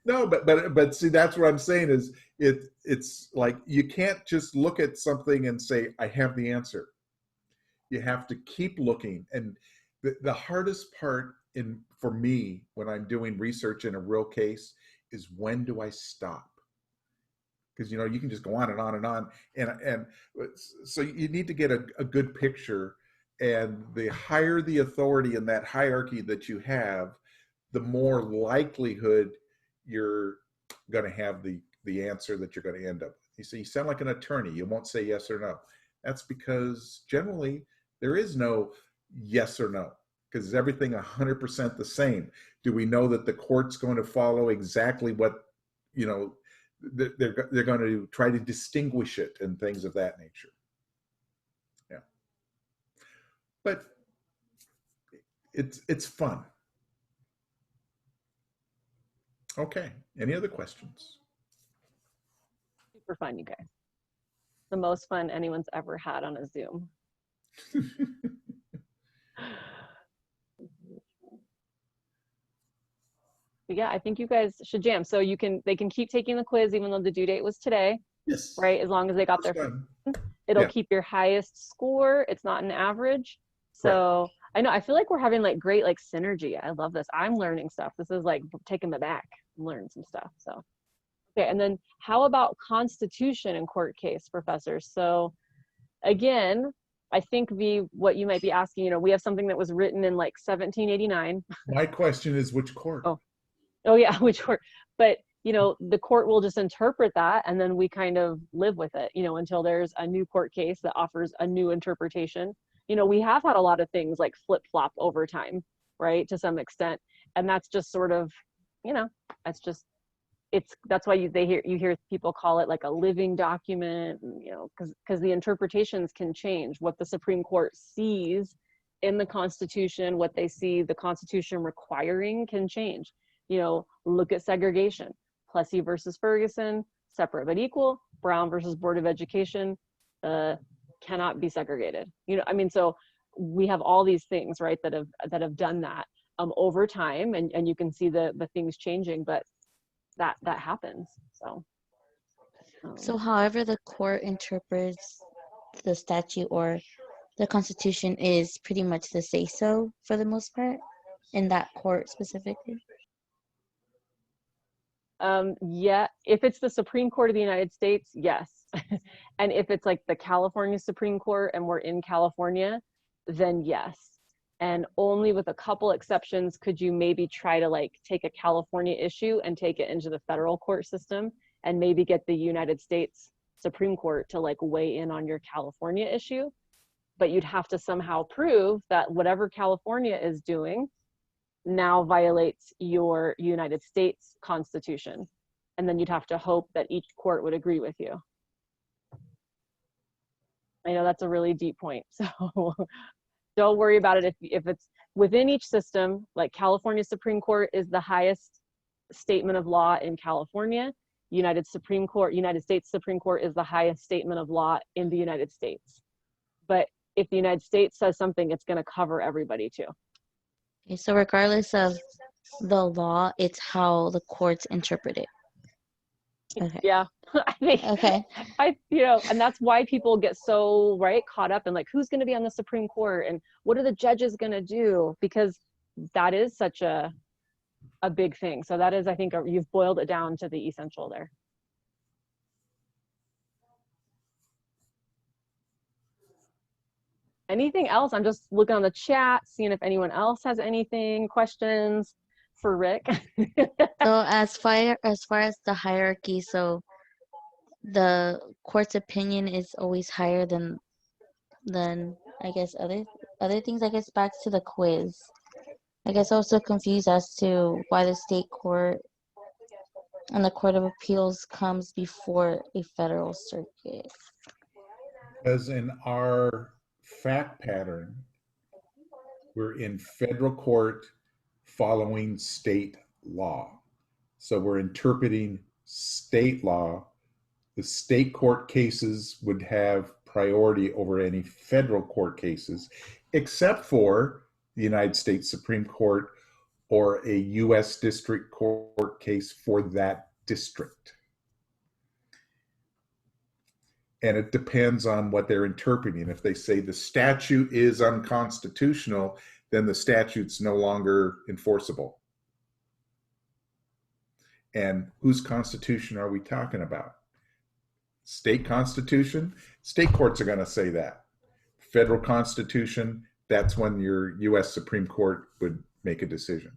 No, but see, that's what I'm saying is it's like you can't just look at something and say, I have the answer. You have to keep looking. And the hardest part for me when I'm doing research in a real case is when do I stop? Because you can just go on and on and on. And so you need to get a good picture. And the higher the authority in that hierarchy that you have, the more likelihood you're going to have the answer that you're going to end up with. You sound like an attorney. You won't say yes or no. That's because generally there is no yes or no, because is everything 100% the same? Do we know that the court's going to follow exactly what, they're going to try to distinguish it and things of that nature? Yeah. But it's fun. Okay. Any other questions? Super fun, you guys. The most fun anyone's ever had on a Zoom. But yeah, I think you guys should jam. So they can keep taking the quiz even though the due date was today, Yes. right? As long as they got That's their, fine. it'll Yeah. keep your highest score. It's not an average. So I know, I feel like we're having like great like synergy. I love this. I'm learning stuff. This is like taking me back, learning some stuff. So, okay. And then how about constitution and court case, professors? So again, I think what you might be asking, you know, we have something that was written in like 1789. My question is which court? Oh yeah, which court? But you know, the court will just interpret that, and then we kind of live with it, you know, until there's a new court case that offers a new interpretation. You know, we have had a lot of things like flip flop over time, right, to some extent, and that's just sort of, you know, that's why you hear people call it like a living document, you know, because the interpretations can change. What the Supreme Court sees in the Constitution, what they see the Constitution requiring can change. You know, look at segregation. Plessy versus Ferguson, separate but equal. Brown versus Board of Education, cannot be segregated. You know, I mean, so we have all these things, right, that have done that over time, and you can see the things changing, but that happens. So however the court interprets the statute or the Constitution is pretty much the say-so for the most part in that court specifically. Yeah, if it's the Supreme Court of the United States, yes. And if it's like the California Supreme Court and we're in California, then yes. And only with a couple exceptions could you maybe try to like take a California issue and take it into the federal court system and maybe get the United States Supreme Court to like weigh in on your California issue. But you'd have to somehow prove that whatever California is doing now violates your United States Constitution. And then you'd have to hope that each court would agree with you. I know that's a really deep point. So don't worry about it if it's within each system. Like California Supreme Court is the highest statement of law in California. United States Supreme Court is the highest statement of law in the United States. But if the United States says something, it's going to cover everybody too. Okay, so regardless of the law, it's how the courts interpret it. Okay. Yeah, I think. Okay. And that's why people get so caught up in like who's going to be on the Supreme Court and what are the judges going to do, because that is such a big thing. So that is, I think, you've boiled it down to the essential there. Anything else? I'm just looking on the chat, seeing if anyone else has anything, questions for Rick. So as far as the hierarchy, so the court's opinion is always higher than I guess other things. I guess back to the quiz. I guess also confused as to why the state court and the Court of Appeals comes before a federal circuit. Because in our fact pattern, we're in federal court following state law. So we're interpreting state law. The state court cases would have priority over any federal court cases, except for the United States Supreme Court or a U.S. District Court case for that district. And it depends on what they're interpreting. If they say the statute is unconstitutional, then the statute's no longer enforceable. And whose constitution are we talking about? State constitution? State courts are going to say that. Federal constitution, that's when your U.S. Supreme Court would make a decision.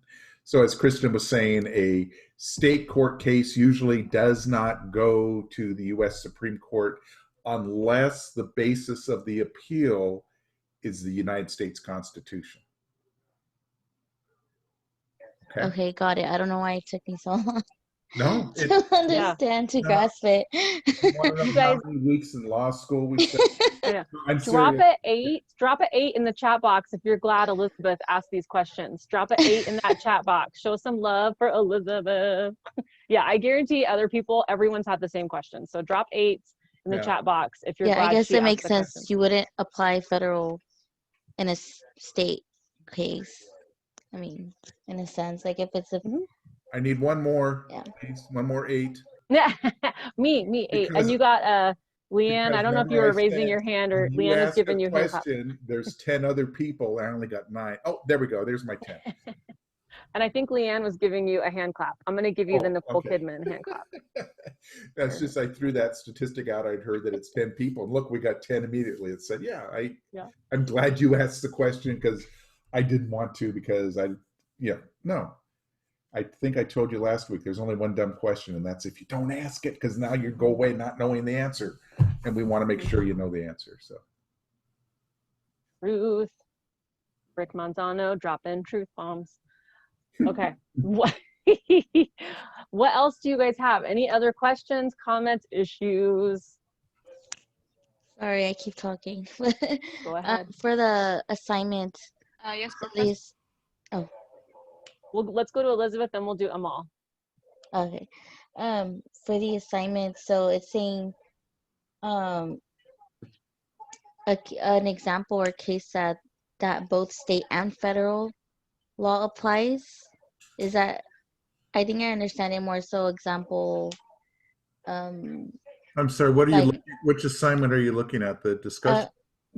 So as Kristen was saying, a state court case usually does not go to the U.S. Supreme Court unless the basis of the appeal is the United States Constitution. Okay, got it. I don't know why it took me so long. No, it, to understand, to no. grasp it. you want to know how many weeks in law school we spent? I know. I'm Drop serious. Drop a 8 in the chat box if you're glad Elizabeth asked these questions. Drop a 8 in that chat box. Show some love for Elizabeth. Yeah, I guarantee other people, everyone's had the same question. So drop 8s in the Yeah. chat box if you're Yeah, glad I guess she it asked makes the sense. question. You wouldn't apply federal in a state case. I mean, in a sense, like if it's a I need one more. Yeah. Please, one more 8. Yeah, me 8. Because- And you got Leanne. I Because don't know if you remember I were raising said, your hand or when you Leanne was ask giving a you hand clap. question, there's 10 other people. I only got 9. Oh, there we go. There's my 10. And I think Leanne was giving you a hand clap. I'm going to give you the Oh, Nicole okay. Kidman hand clap. That's just, I threw that statistic out. I'd heard that it's 10 people. Look, we got 10 immediately. It said, yeah. I'm glad you asked the question because I didn't want to because no. I think I told you last week, there's only one dumb question, and that's if you don't ask it, because now you go away not knowing the answer. And we want to make sure you know the answer. So, Truth. Rick Manzano, drop in truth bombs. Okay. What else do you guys have? Any other questions, comments, issues? Sorry, I keep talking. Go ahead. For the assignment, Yes, so Professor. these. Oh, Let's go to Elizabeth, then we'll do Amal. okay. For the assignment, so it's saying, an example or case that both state and federal law applies. Is that? I think I understand it more. So, example. I'm sorry, what are you which assignment are you looking at? The discussion?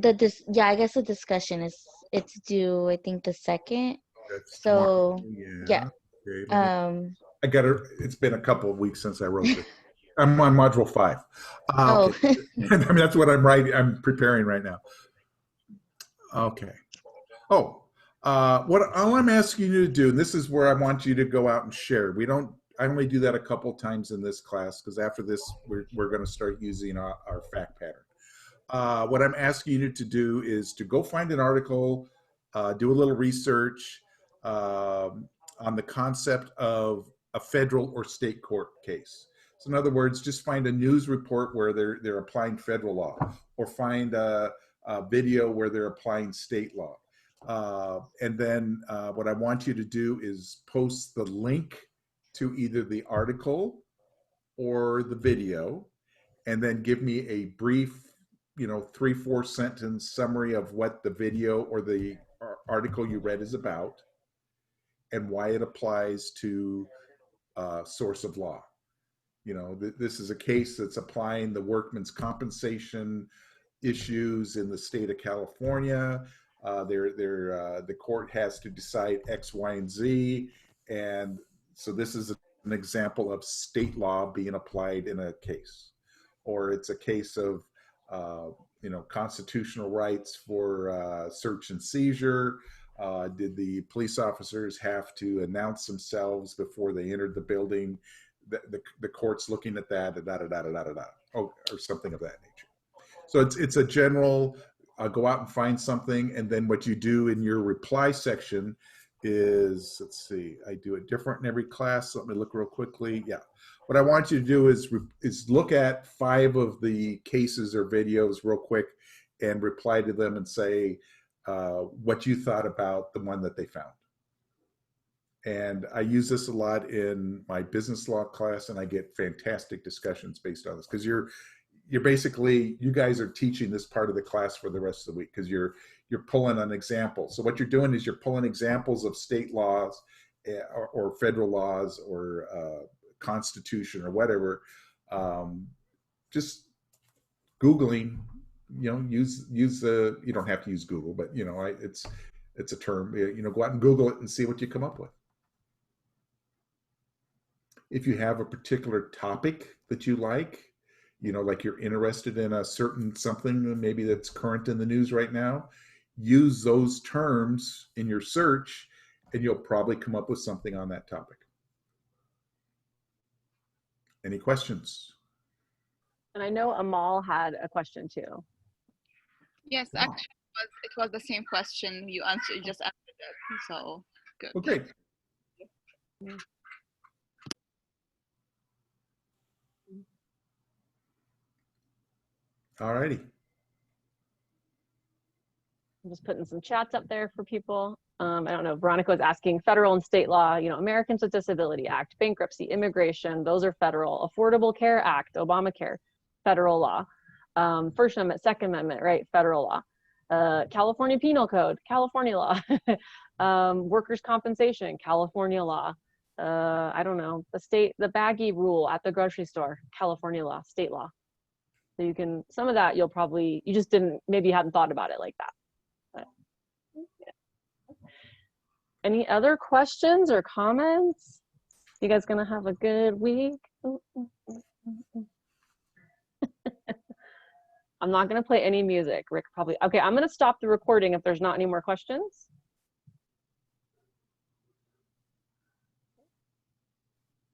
I guess the discussion it's due, I think, the 2nd. That's So, tomorrow. Okay, I got it. It's been a couple of weeks since I wrote it. I'm on module 5. Okay. I mean, that's what I'm preparing right now. Okay. Oh, all I'm asking you to do, and this is where I want you to go out and share. I only do that a couple times in this class because after this, we're going to start using our fact pattern. What I'm asking you to do is to go find an article, do a little research on the concept of a federal or state court case. So in other words, just find a news report where they're applying federal law, or find a video where they're applying state law. And then what I want you to do is post the link to either the article or the video, and then give me a brief, 3-4 sentence summary of what the video or the article you read is about and why it applies to source of law. This is a case that's applying the workman's compensation issues in the state of California. The court has to decide X, Y, and Z. And so this is an example of state law being applied in a case. Or it's a case of, constitutional rights for search and seizure. Did the police officers have to announce themselves before they entered the building? The court's looking at that, or something of that nature. So it's a general, go out and find something, and then what you do in your reply section is, let's see, I do it different in every class. Let me look real quickly. Yeah. What I want you to do is look at 5 of the cases or videos real quick and reply to them and say what you thought about the one that they found. And I use this a lot in my business law class, and I get fantastic discussions based on this, because you're basically, you guys are teaching this part of the class for the rest of the week, because you're pulling an example. So what you're doing is you're pulling examples of state laws or federal laws or constitution or whatever. Just Googling, use the, you don't have to use Google, but it's a term, go out and Google it and see what you come up with. If you have a particular topic that you like you're interested in a certain something maybe that's current in the news right now, use those terms in your search and you'll probably come up with something on that topic. Any questions? And I know Amal had a question too. Yes, actually, it was the same question you just answered it. So good. Well, great. All righty. I'm just putting some chats up there for people. I don't know, Veronica was asking federal and state law, you know, Americans with Disability Act, bankruptcy, immigration, those are federal. Affordable Care Act, Obamacare, federal law. First Amendment, Second Amendment, right, federal law. California Penal Code, California law. Workers' compensation, California law. I don't know, the baggie rule at the grocery store, California law, state law. So you can, some of that you just didn't, maybe you hadn't thought about it like that. But, yeah. Any other questions or comments? You guys gonna have a good week? I'm not gonna play any music, Rick probably. Okay, I'm gonna stop the recording if there's not any more questions.